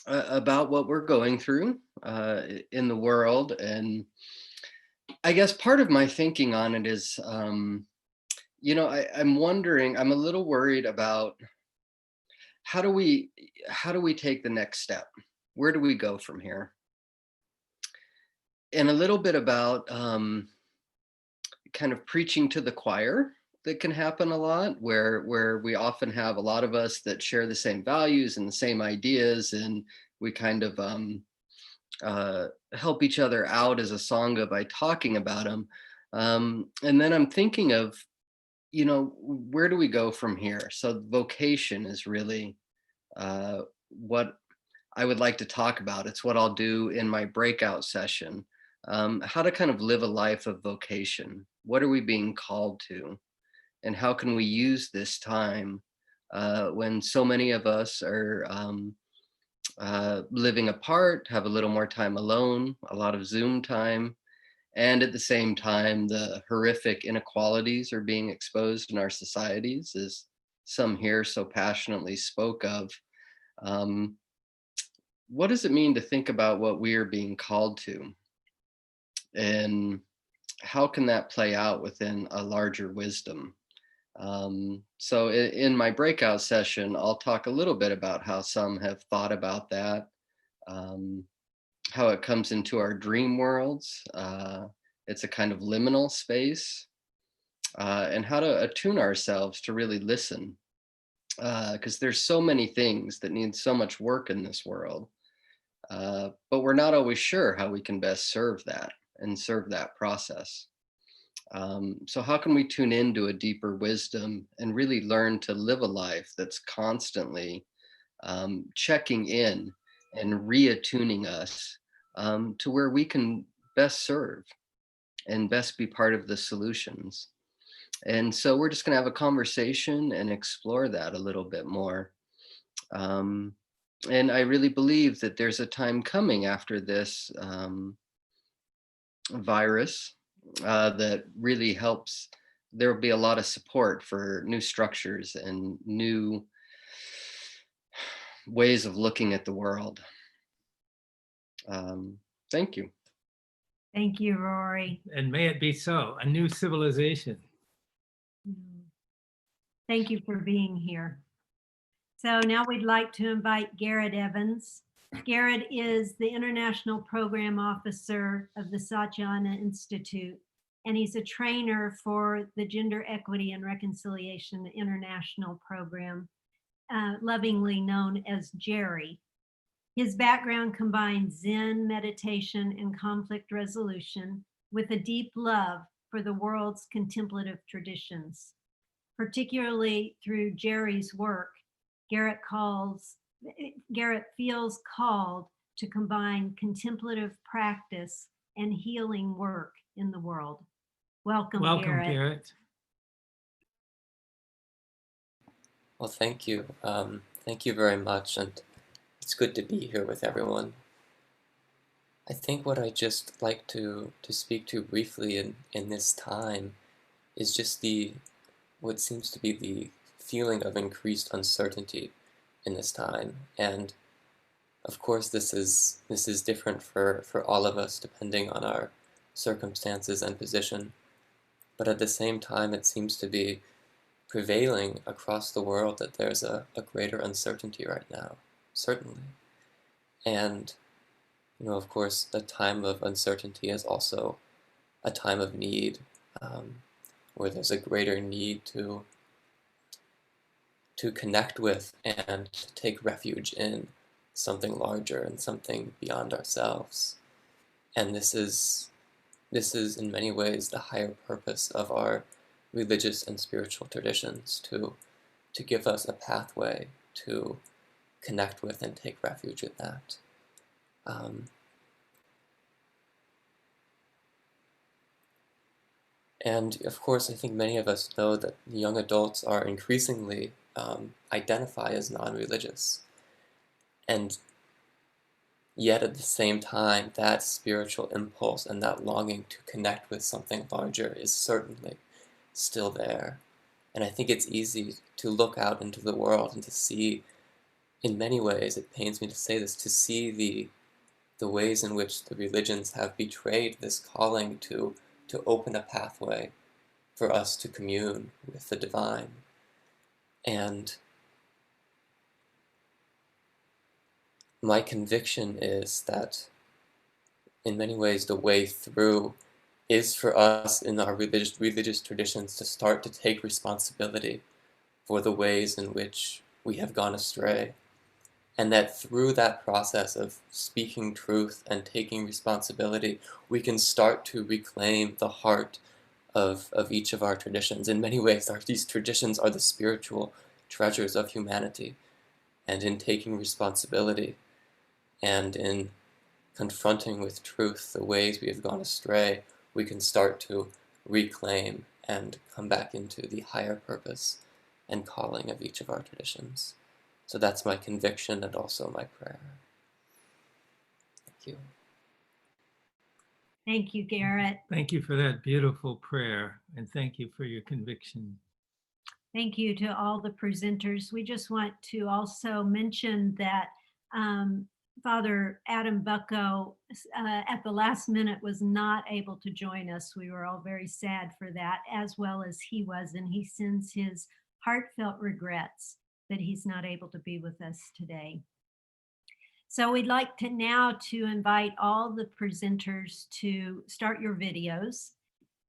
Speaker 11: about what we're going through in the world. And I guess part of my thinking on it is, I'm wondering, I'm a little worried about how do we take the next step? Where do we go from here? And a little bit about kind of preaching to the choir that can happen a lot, where we often have a lot of us that share the same values and the same ideas, and we kind of help each other out as a Sangha by talking about them. And then I'm thinking of, where do we go from here? So vocation is really what I would like to talk about. It's what I'll do in my breakout session. How to kind of live a life of vocation. What are we being called to? And how can we use this time when so many of us are living apart, have a little more time alone, a lot of Zoom time, and at the same time, the horrific inequalities are being exposed in our societies, as some here so passionately spoke of. What does it mean to think about what we are being called to? And how can that play out within a larger wisdom? So in my breakout session, I'll talk a little bit about how some have thought about that, how it comes into our dream worlds. It's a kind of liminal space, and how to attune ourselves to really listen, because there's so many things that need so much work in this world, but we're not always sure how we can best serve that and serve that process. So how can we tune into a deeper wisdom and really learn to live a life that's constantly checking in and reattuning us to where we can best serve and best be part of the solutions? And so we're just going to have a conversation and explore that a little bit more. And I really believe that there's a time coming after this virus that really helps. There will be a lot of support for new structures and new ways of looking at the world. Thank you.
Speaker 1: Thank you, Rory.
Speaker 2: And may it be so, a new civilization.
Speaker 1: Thank you for being here. So now we'd like to invite Garrett Evans. Garrett is the International Program Officer of the Satyana Institute, and he's a trainer for the Gender Equity and Reconciliation International Program, lovingly known as Jerry. His background combines Zen, meditation, and conflict resolution with a deep love for the world's contemplative traditions. Particularly through Jerry's work, Garrett feels called to combine contemplative practice and healing work in the world. Welcome, Garrett.
Speaker 12: Well, thank you. Thank you very much. And it's good to be here with everyone. I think what I just like to speak to briefly in this time is just what seems to be the feeling of increased uncertainty in this time. And of course, this is different for all of us, depending on our circumstances and position. But at the same time, it seems to be prevailing across the world that there's a greater uncertainty right now, certainly. And, of course, the time of uncertainty is also a time of need, where there's a greater need to connect with and to take refuge in something larger and something beyond ourselves. And this is in many ways the higher purpose of our religious and spiritual traditions, to give us a pathway to connect with and take refuge in that. And of course, I think many of us know that young adults are increasingly identify as non-religious. And yet at the same time, that spiritual impulse and that longing to connect with something larger is certainly still there. And I think it's easy to look out into the world and to see, in many ways, it pains me to say this, to see the ways in which the religions have betrayed this calling to open a pathway for us to commune with the divine. And my conviction is that in many ways the way through is for us in our religious traditions to start to take responsibility for the ways in which we have gone astray. And that through that process of speaking truth and taking responsibility, we can start to reclaim the heart of each of our traditions. In many ways, these traditions are the spiritual treasures of humanity. And in taking responsibility and in confronting with truth the ways we have gone astray, we can start to reclaim and come back into the higher purpose and calling of each of our traditions. So that's my conviction and also my prayer. Thank you.
Speaker 1: Thank you, Garrett.
Speaker 2: Thank you for that beautiful prayer, and thank you for your conviction.
Speaker 1: Thank you to all the presenters. We just want to also mention that Father Adam Bucko at the last minute was not able to join us. We were all very sad for that, as well as he was, and he sends his heartfelt regrets that he's not able to be with us today. So we'd like to now to invite all the presenters to start your videos,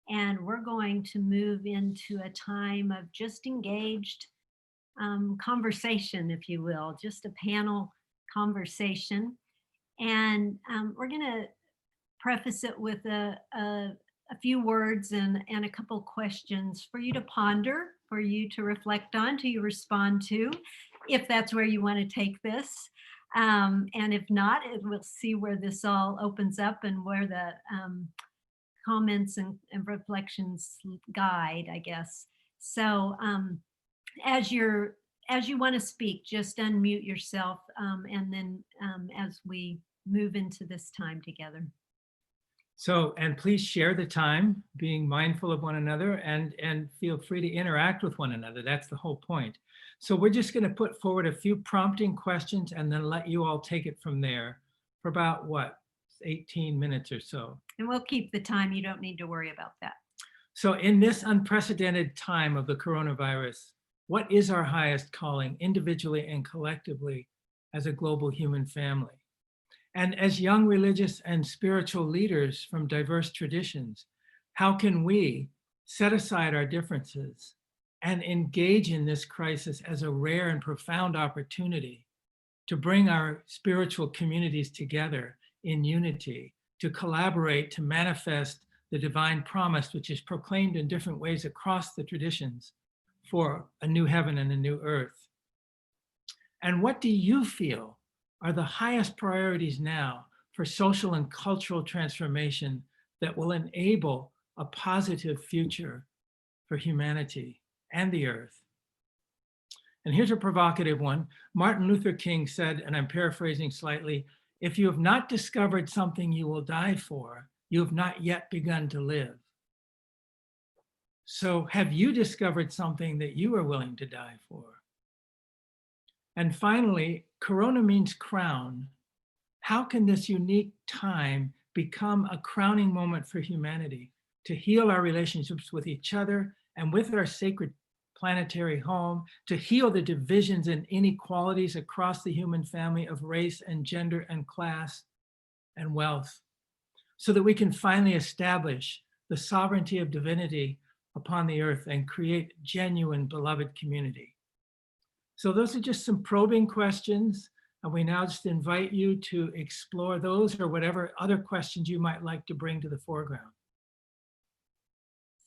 Speaker 1: and we're going to move into a time of just engaged conversation, if you will, just a panel conversation. And we're going to preface it with a few words and a couple questions for you to ponder, for you to reflect on, to respond to, if that's where you want to take this. And if not, we'll see where this all opens up and where the comments and reflections guide, I guess. So as you want to speak, just unmute yourself, and then as we move into this time together.
Speaker 2: So, and please share the time, being mindful of one another, and feel free to interact with one another. That's the whole point. So we're just going to put forward a few prompting questions and then let you all take it from there for about, 18 minutes or so.
Speaker 1: And we'll keep the time. You don't need to worry about that.
Speaker 2: So in this unprecedented time of the coronavirus, what is our highest calling individually and collectively as a global human family? And as young religious and spiritual leaders from diverse traditions, how can we set aside our differences and engage in this crisis as a rare and profound opportunity to bring our spiritual communities together in unity, to collaborate, to manifest the divine promise, which is proclaimed in different ways across the traditions for a new heaven and a new earth? And what do you feel are the highest priorities now for social and cultural transformation that will enable a positive future for humanity and the earth? And here's a provocative one. Martin Luther King said, and I'm paraphrasing slightly, "If you have not discovered something you will die for, you have not yet begun to live." So have you discovered something that you are willing to die for? And finally, Corona means crown. How can this unique time become a crowning moment for humanity to heal our relationships with each other and with our sacred planetary home, to heal the divisions and inequalities across the human family of race and gender and class and wealth, so that we can finally establish the sovereignty of divinity upon the earth and create genuine beloved community. So those are just some probing questions. And we now just invite you to explore those or whatever other questions you might like to bring to the foreground.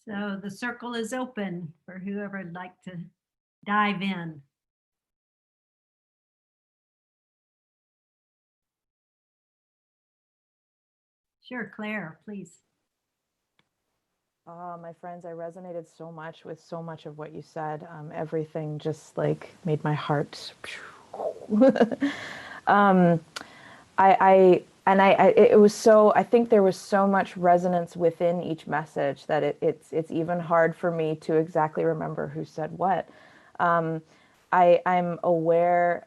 Speaker 1: So the circle is open for whoever would like to dive in. Sure, Claire, please.
Speaker 7: My friends, I resonated so much with so much of what you said. Everything just like made my heart. It was so, I think there was so much resonance within each message that it's even hard for me to exactly remember who said what. I'm aware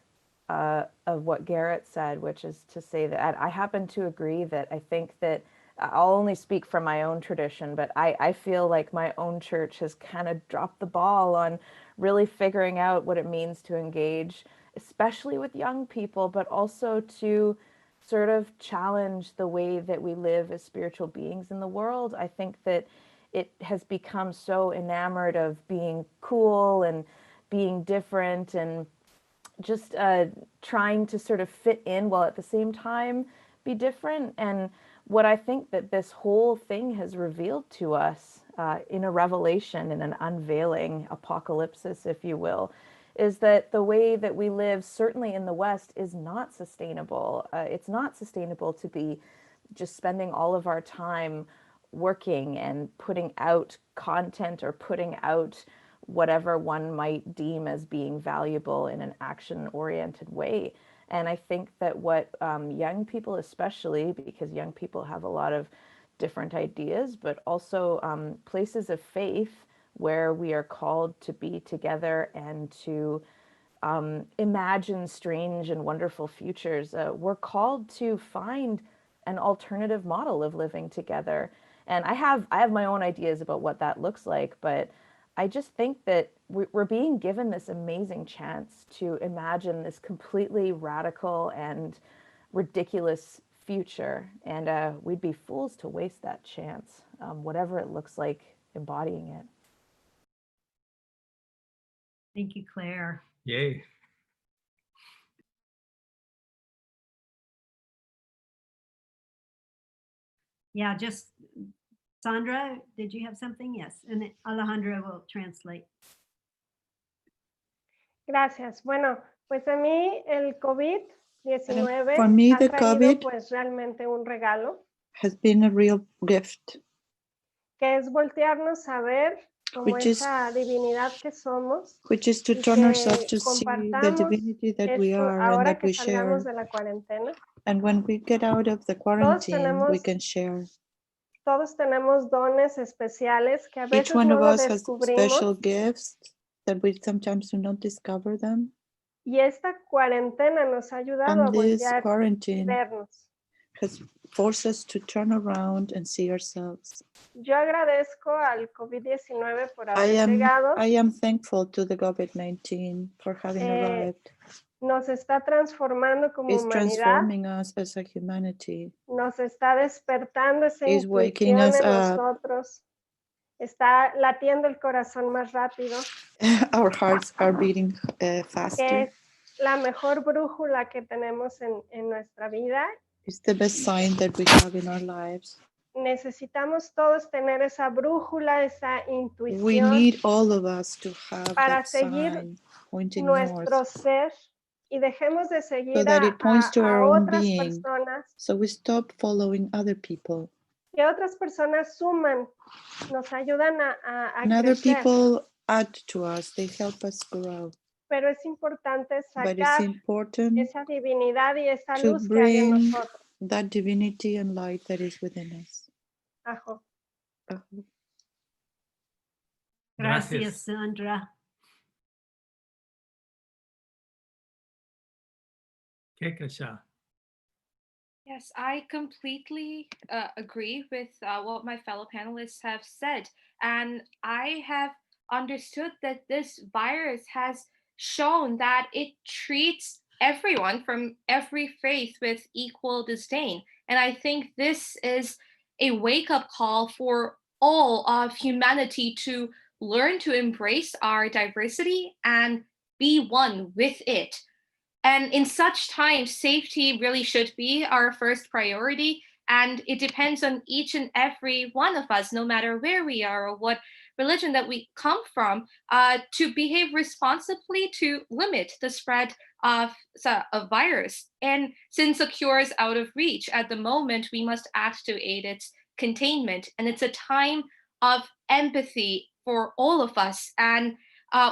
Speaker 7: of what Garrett said, which is to say that I happen to agree that I think that I'll only speak from my own tradition, but I feel like my own church has kind of dropped the ball on really figuring out what it means to engage, especially with young people, but also to sort of challenge the way that we live as spiritual beings in the world. I think that it has become so enamored of being cool and being different and just trying to sort of fit in while at the same time be different. And what I think that this whole thing has revealed to us in a revelation, in an unveiling, apocalypsis, if you will, is that the way that we live, certainly in the West, is not sustainable. It's not sustainable to be just spending all of our time working and putting out content or putting out whatever one might deem as being valuable in an action-oriented way. And I think that what young people, especially because young people have a lot of different ideas, but also places of faith where we are called to be together and to imagine strange and wonderful futures. We're called to find an alternative model of living together. And I have my own ideas about what that looks like, but I just think that we're being given this amazing chance to imagine this completely radical and ridiculous future. And we'd be fools to waste that chance, whatever it looks like embodying it.
Speaker 1: Thank you, Claire.
Speaker 2: Yay.
Speaker 1: Yeah, just Sandra, did you have something? Yes, and then Alejandra will translate.
Speaker 8: Gracias. Bueno, pues a mí el COVID-19
Speaker 9: For me,
Speaker 8: ha
Speaker 9: the
Speaker 8: traído
Speaker 9: COVID
Speaker 8: pues realmente un regalo,
Speaker 9: has been a real gift,
Speaker 8: que es voltearnos a ver como
Speaker 9: which is
Speaker 8: esa divinidad que somos
Speaker 9: to
Speaker 8: y
Speaker 9: turn ourselves
Speaker 8: que
Speaker 9: to see the
Speaker 8: compartamos
Speaker 9: divinity that we
Speaker 8: esto
Speaker 9: are and
Speaker 8: ahora
Speaker 9: that
Speaker 8: que
Speaker 9: we share.
Speaker 8: salgamos de la cuarentena.
Speaker 9: And when we get out of the quarantine, we can share.
Speaker 8: Todos tenemos dones especiales que a
Speaker 9: Each
Speaker 8: veces
Speaker 9: one
Speaker 8: no
Speaker 9: of
Speaker 8: lo
Speaker 9: us has special
Speaker 8: descubrimos.
Speaker 9: gifts that we sometimes do not discover them.
Speaker 8: Y esta cuarentena nos ha ayudado a
Speaker 9: And this
Speaker 8: voltear y
Speaker 9: quarantine
Speaker 8: vernos.
Speaker 9: has forced us to turn around and see ourselves.
Speaker 8: Yo agradezco al COVID-19 por
Speaker 9: I
Speaker 8: haber llegado.
Speaker 9: am thankful to the COVID-19 for having arrived.
Speaker 8: Nos está transformando como
Speaker 9: It's
Speaker 8: humanidad.
Speaker 9: transforming us as a humanity.
Speaker 8: Nos está despertando esa
Speaker 9: It's waking
Speaker 8: intuición
Speaker 9: us
Speaker 8: en
Speaker 9: up.
Speaker 8: nosotros. Está latiendo el corazón más rápido.
Speaker 9: Our hearts are beating
Speaker 8: Que
Speaker 9: faster.
Speaker 8: es la mejor brújula que tenemos en nuestra vida.
Speaker 9: It's the best sign that we have in our lives.
Speaker 8: Necesitamos todos tener esa brújula, esa
Speaker 9: We
Speaker 8: intuición
Speaker 9: need all of us to have
Speaker 8: para
Speaker 9: that
Speaker 8: seguir
Speaker 9: sign pointing
Speaker 8: nuestro
Speaker 9: north,
Speaker 8: ser y dejemos de
Speaker 9: so
Speaker 8: seguir
Speaker 9: that it points to our own
Speaker 8: otras
Speaker 9: being.
Speaker 8: personas,
Speaker 9: So we stop following other people.
Speaker 8: que otras personas suman, nos ayudan a
Speaker 9: And other
Speaker 8: crecer,
Speaker 9: people add to us, they help us grow.
Speaker 8: pero es importante
Speaker 9: But it's
Speaker 8: sacar
Speaker 9: important
Speaker 8: esa divinidad y esa
Speaker 9: to
Speaker 8: luz que hay en
Speaker 9: bring
Speaker 8: nosotros.
Speaker 9: that divinity and light that is within us.
Speaker 8: Ajo.
Speaker 1: Gracias, Sandra.
Speaker 2: Kekasha.
Speaker 4: Yes, I completely agree with what my fellow panelists have said. And I have understood that this virus has shown that it treats everyone from every faith with equal disdain. And I think this is a wake up call for all of humanity to learn to embrace our diversity and be one with it. And in such times, safety really should be our first priority. And it depends on each and every one of us, no matter where we are or what religion that we come from, to behave responsibly to limit the spread of a virus. And since a cure is out of reach at the moment, we must act to aid its containment. And it's a time of empathy for all of us. And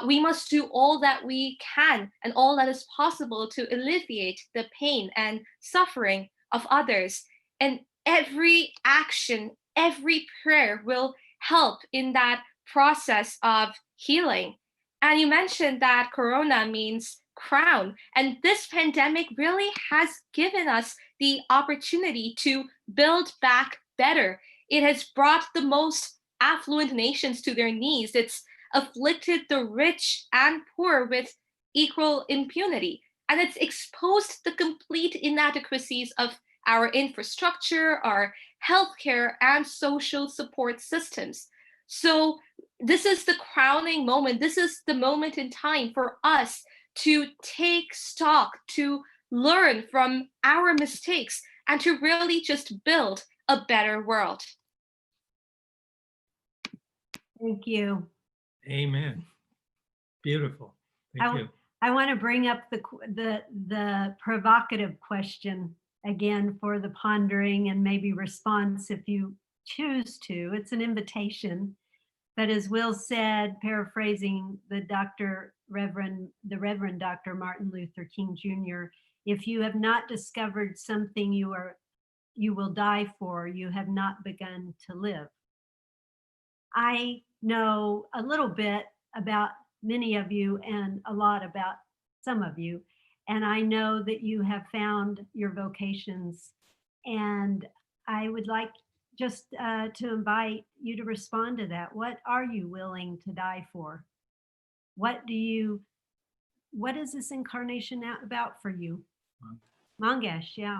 Speaker 4: we must do all that we can and all that is possible to alleviate the pain and suffering of others. And every action, every prayer will help in that process of healing. And you mentioned that Corona means crown. And this pandemic really has given us the opportunity to build back better. It has brought the most affluent nations to their knees. It's afflicted the rich and poor with equal impunity. And it's exposed the complete inadequacies of our infrastructure, our healthcare, and social support systems. So, this is the crowning moment. This is the moment in time for us to take stock, to learn from our mistakes, and to really just build a better world.
Speaker 1: Thank you.
Speaker 2: Amen. Beautiful. Thank you.
Speaker 1: I want to bring up the provocative question again for the pondering and maybe response if you choose to. It's an invitation. But as Will said, paraphrasing the Reverend Dr. Martin Luther King Jr., if you have not discovered something you will die for, you have not begun to live. I know a little bit about many of you and a lot about some of you, and I know that you have found your vocations, and I would like just to invite you to respond to that. What are you willing to die for? What is this incarnation about for you? Mangesh, yeah.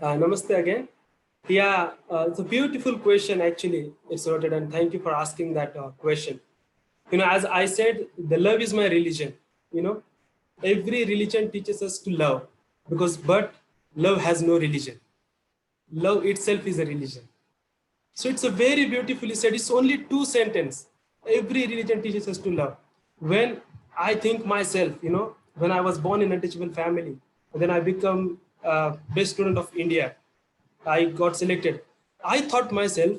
Speaker 10: Namaste again. It's a beautiful question, actually. It's noted, and thank you for asking that question. As I said, the love is my religion. Every religion teaches us to love, but love has no religion. Love itself is a religion. So it's a very beautifully said. It's only 2 sentences. Every religion teaches us to love. When I think myself, when I was born in an untouchable family, and then I become best student of India, I got selected. I thought myself,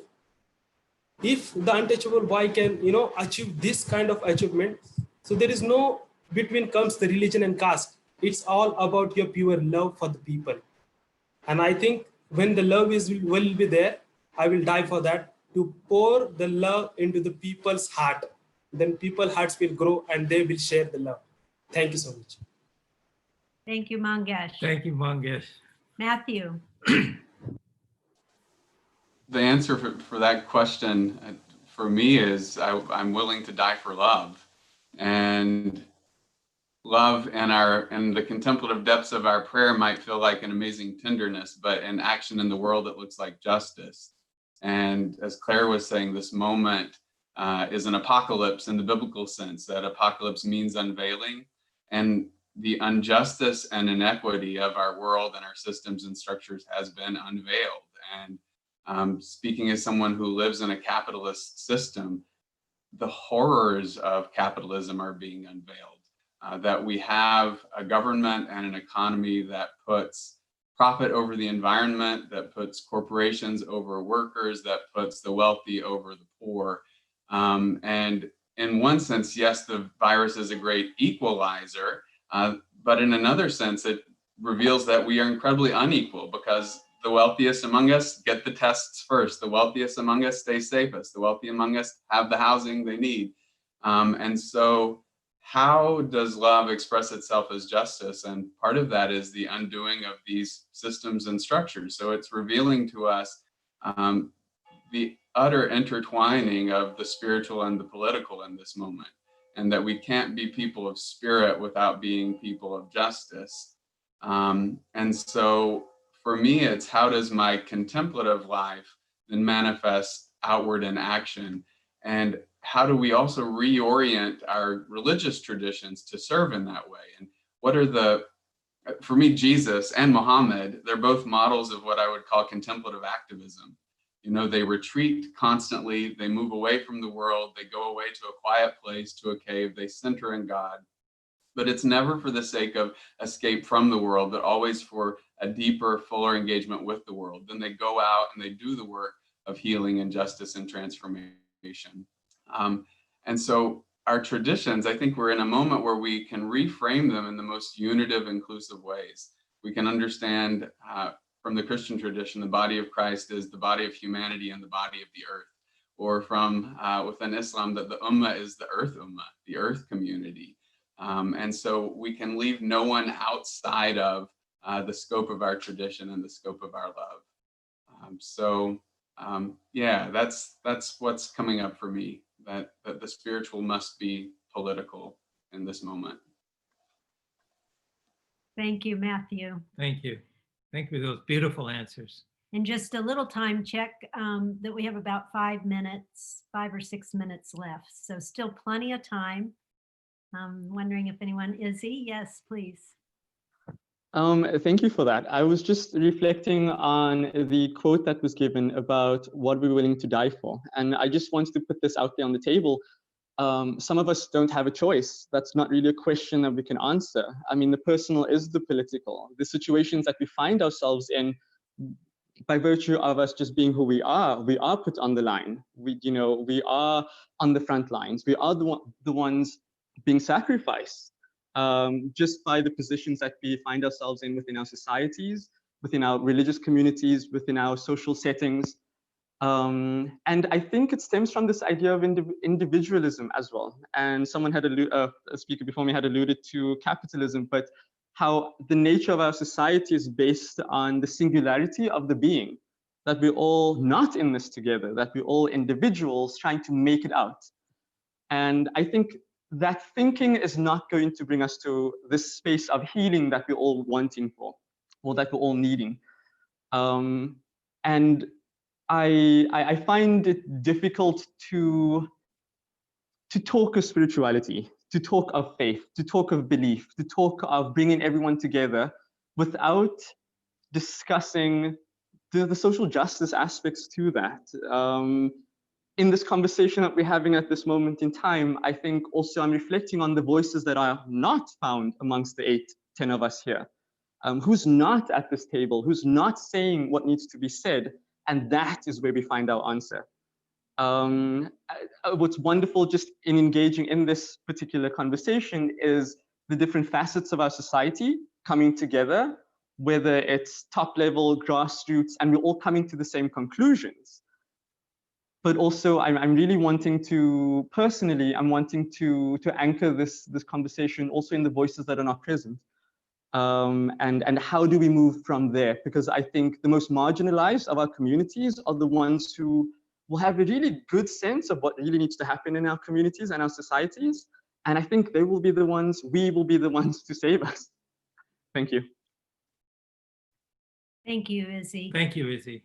Speaker 10: if the untouchable boy can, achieve this kind of achievement, so there is no between comes the religion and caste. It's all about your pure love for the people. And I think when the love will be there, I will die for that, to pour the love into the people's heart. Then people's hearts will grow and they will share the love. Thank you so much.
Speaker 1: Thank you, Mangesh.
Speaker 2: Thank you, Mangesh.
Speaker 1: Matthew.
Speaker 3: The answer for that question for me is I'm willing to die for love. And love and the contemplative depths of our prayer might feel like an amazing tenderness, but in action in the world, it looks like justice. And as Claire was saying, this moment is an apocalypse in the biblical sense. That apocalypse means unveiling. And the injustice and inequity of our world and our systems and structures has been unveiled. And speaking as someone who lives in a capitalist system, the horrors of capitalism are being unveiled. That we have a government and an economy that puts profit over the environment, that puts corporations over workers, that puts the wealthy over the poor. And in one sense, yes, the virus is a great equalizer, but in another sense, it reveals that we are incredibly unequal, because the wealthiest among us get the tests first. The wealthiest among us stay safest. The wealthy among us have the housing they need. And so how does love express itself as justice? And part of that is the undoing of these systems and structures. So it's revealing to us the utter intertwining of the spiritual and the political in this moment, and that we can't be people of spirit without being people of justice. And so for me, it's how does my contemplative life then manifest outward in action? And how do we also reorient our religious traditions to serve in that way? And what are the, for me, Jesus and Muhammad, they're both models of what I would call contemplative activism. You know, they retreat constantly, they move away from the world, they go away to a quiet place, to a cave, they center in God. But it's never for the sake of escape from the world, but always for a deeper, fuller engagement with the world. Then they go out and they do the work of healing and justice and transformation. And so our traditions, I think we're in a moment where we can reframe them in the most unitive, inclusive ways. We can understand from the Christian tradition, the body of Christ is the body of humanity and the body of the earth. Or from within Islam, that the ummah is the earth ummah, the earth community. And so we can leave no one outside of the scope of our tradition and the scope of our love. Yeah, that's what's coming up for me, that the spiritual must be political in this moment.
Speaker 1: Thank you, Matthew.
Speaker 2: Thank you. Thank you for those beautiful answers.
Speaker 1: And just a little time check that we have about 5 or 6 minutes left. So still plenty of time. I'm wondering if anyone, Izzy, yes, please.
Speaker 5: Thank you for that. I was just reflecting on the quote that was given about what we're willing to die for. And I just wanted to put this out there on the table. Some of us don't have a choice. That's not really a question that we can answer. I mean, the personal is the political. The situations that we find ourselves in, by virtue of us just being who we are put on the line. We are on the front lines. We are the ones being sacrificed. Just by the positions that we find ourselves in within our societies, within our religious communities, within our social settings. And I think it stems from this idea of individualism as well. And someone had a speaker before me had alluded to capitalism, but how the nature of our society is based on the singularity of the being, that we're all not in this together, that we're all individuals trying to make it out. And I think that thinking is not going to bring us to this space of healing that we're all wanting for, or that we're all needing. And I find it difficult to talk of spirituality, to talk of faith, to talk of belief, to talk of bringing everyone together without discussing the social justice aspects to that. In this conversation that we're having at this moment in time, I think also I'm reflecting on the voices that are not found amongst the 10 of us here. Who's not at this table, who's not saying what needs to be said, and that is where we find our answer. What's wonderful just in engaging in this particular conversation is the different facets of our society coming together, whether it's top level, grassroots, and we're all coming to the same conclusions. But also I'm really wanting to, personally, I'm wanting to anchor this conversation also in the voices that are not present. And how do we move from there? Because I think the most marginalized of our communities are the ones who will have a really good sense of what really needs to happen in our communities and our societies. And I think we will be the ones to save us. Thank you.
Speaker 1: Thank you, Izzy.
Speaker 2: Thank you, Izzy.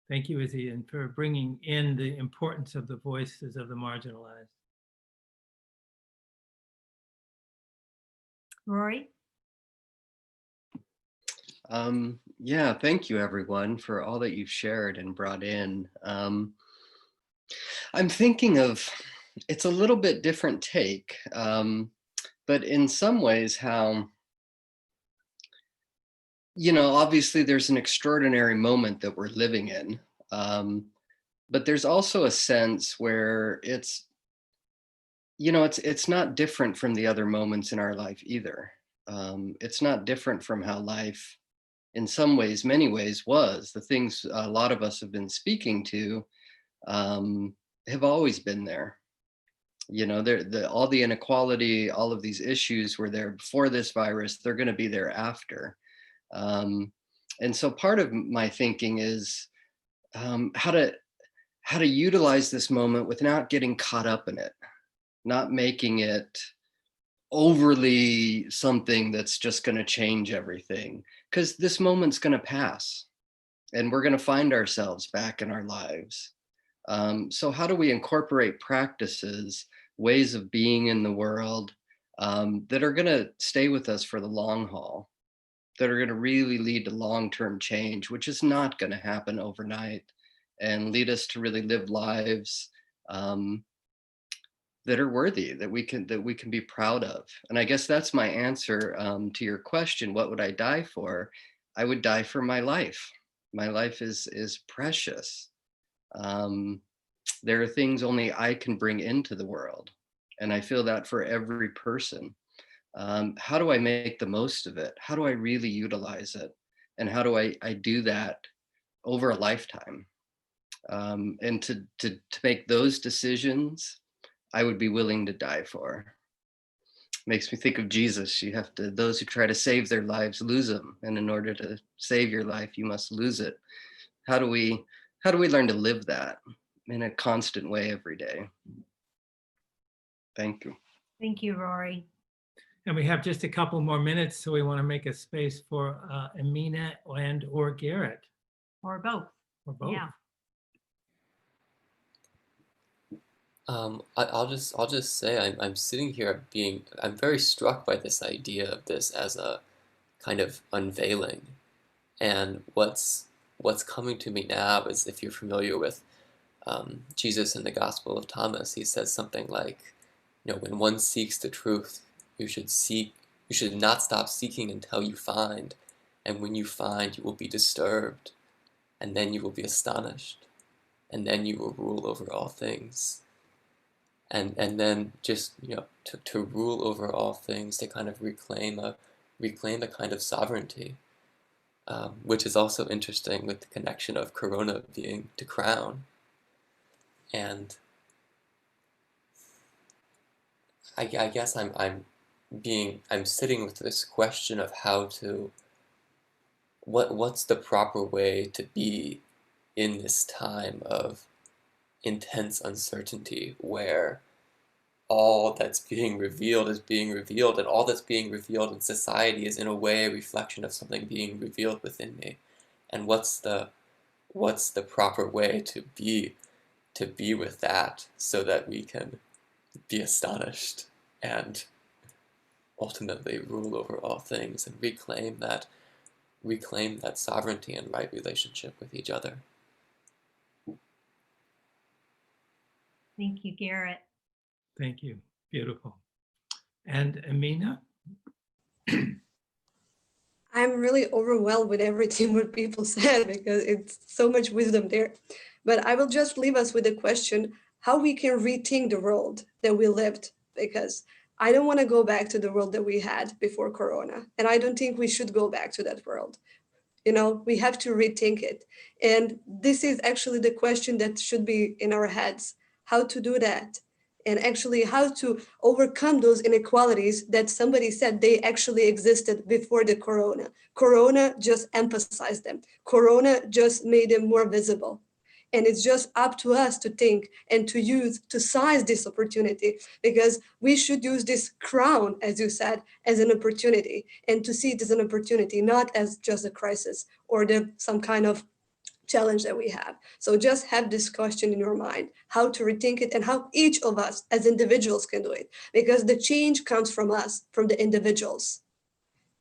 Speaker 2: Thank you, Izzy, and for bringing in the importance of the voices of the marginalized.
Speaker 1: Rory?
Speaker 11: Yeah, thank you, everyone, for all that you've shared and brought in. I'm thinking of, it's a little bit different take, but in some ways how, obviously there's an extraordinary moment that we're living in, but there's also a sense where it's not different from the other moments in our life either. It's not different from how life, in some ways, many ways, was. The things a lot of us have been speaking to have always been there. All the inequality, all of these issues were there before this virus, they're going to be there after. And so part of my thinking is how to how to utilize this moment without getting caught up in it, not making it overly something that's just going to change everything, because this moment's going to pass and we're going to find ourselves back in our lives. So how do we incorporate practices, ways of being in the world that are going to stay with us for the long haul, that are going to really lead to long-term change, which is not going to happen overnight, and lead us to really live lives that are worthy, that we can be proud of. And I guess that's my answer to your question. What would I die for? I would die for my life. My life is precious. There are things only I can bring into the world, and I feel that for every person. How do I make the most of it? How do I really utilize it? And how do I do that over a lifetime? And to make those decisions, I would be willing to die for. Makes me think of Jesus. You have to, those who try to save their lives lose them. And in order to save your life, you must lose it. How do we learn to live that in a constant way every day? Thank you.
Speaker 1: Thank you, Rory.
Speaker 2: And we have just a couple more minutes, so we want to make a space for Amina and or Garrett.
Speaker 1: Or both.
Speaker 2: Or both.
Speaker 1: Yeah.
Speaker 12: I'll just say I'm sitting here I'm very struck by this idea of this as a kind of unveiling. And what's coming to me now is, if you're familiar with Jesus in the Gospel of Thomas, he says something like, when one seeks the truth, you should not stop seeking until you find. And when you find, you will be disturbed. And then you will be astonished. And then you will rule over all things. And then just, to rule over all things, to kind of reclaim a kind of sovereignty, which is also interesting with the connection of Corona being to crown. And I guess I'm sitting with this question of how to, what's the proper way to be in this time of intense uncertainty, where all that's being revealed is being revealed, and all that's being revealed in society is in a way a reflection of something being revealed within me. And what's the proper way to be with that, so that we can be astonished and ultimately rule over all things and reclaim that sovereignty and right relationship with each other.
Speaker 1: Thank you, Garrett.
Speaker 2: Thank you. Beautiful. And Amina?
Speaker 6: I'm really overwhelmed with everything what people said, because it's so much wisdom there. But I will just leave us with the question, how we can rethink the world that we lived, because I don't want to go back to the world that we had before Corona. And I don't think we should go back to that world. We have to rethink it. And this is actually the question that should be in our heads, how to do that. And actually how to overcome those inequalities that somebody said they actually existed before the Corona. Corona just emphasized them. Corona just made them more visible. And it's just up to us to think and to seize this opportunity, because we should use this crown, as you said, as an opportunity, and to see it as an opportunity, not as just a crisis or some kind of challenge that we have. So just have this question in your mind, how to rethink it and how each of us as individuals can do it, because the change comes from us, from the individuals.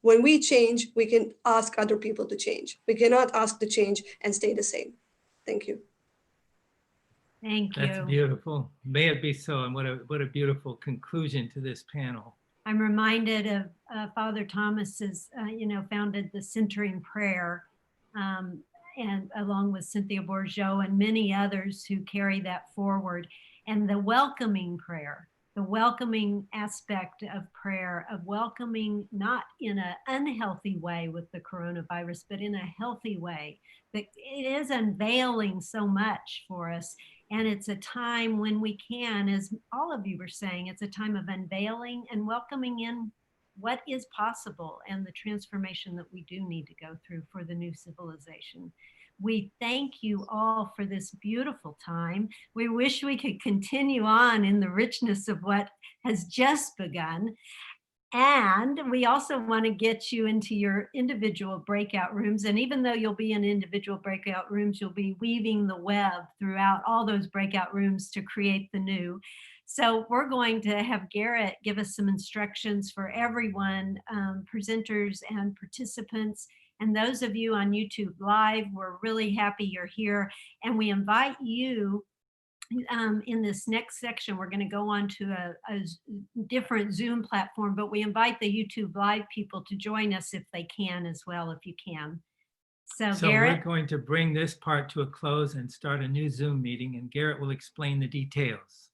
Speaker 6: When we change, we can ask other people to change. We cannot ask to change and stay the same. Thank you.
Speaker 1: Thank you.
Speaker 2: That's beautiful. May it be so. And what a beautiful conclusion to this panel.
Speaker 1: I'm reminded of Father Thomas's, founded the Centering Prayer, and along with Cynthia Bourgeot and many others who carry that forward. And the welcoming prayer, the welcoming aspect of prayer, of welcoming not in an unhealthy way with the coronavirus, but in a healthy way, that it is unveiling so much for us. And it's a time when we can, as all of you were saying, it's a time of unveiling and welcoming in what is possible and the transformation that we do need to go through for the new civilization. We thank you all for this beautiful time. We wish we could continue on in the richness of what has just begun. And we also want to get you into your individual breakout rooms. And even though you'll be in individual breakout rooms, you'll be weaving the web throughout all those breakout rooms to create the new. So we're going to have Garrett give us some instructions for everyone, presenters and participants. And those of you on YouTube Live, we're really happy you're here. And we invite you in this next section, we're going to go on to a different Zoom platform, but we invite the YouTube Live people to join us if they can as well, if you can. So Garrett,
Speaker 2: we're going to bring this part to a close and start a new Zoom meeting, and Garrett will explain the details.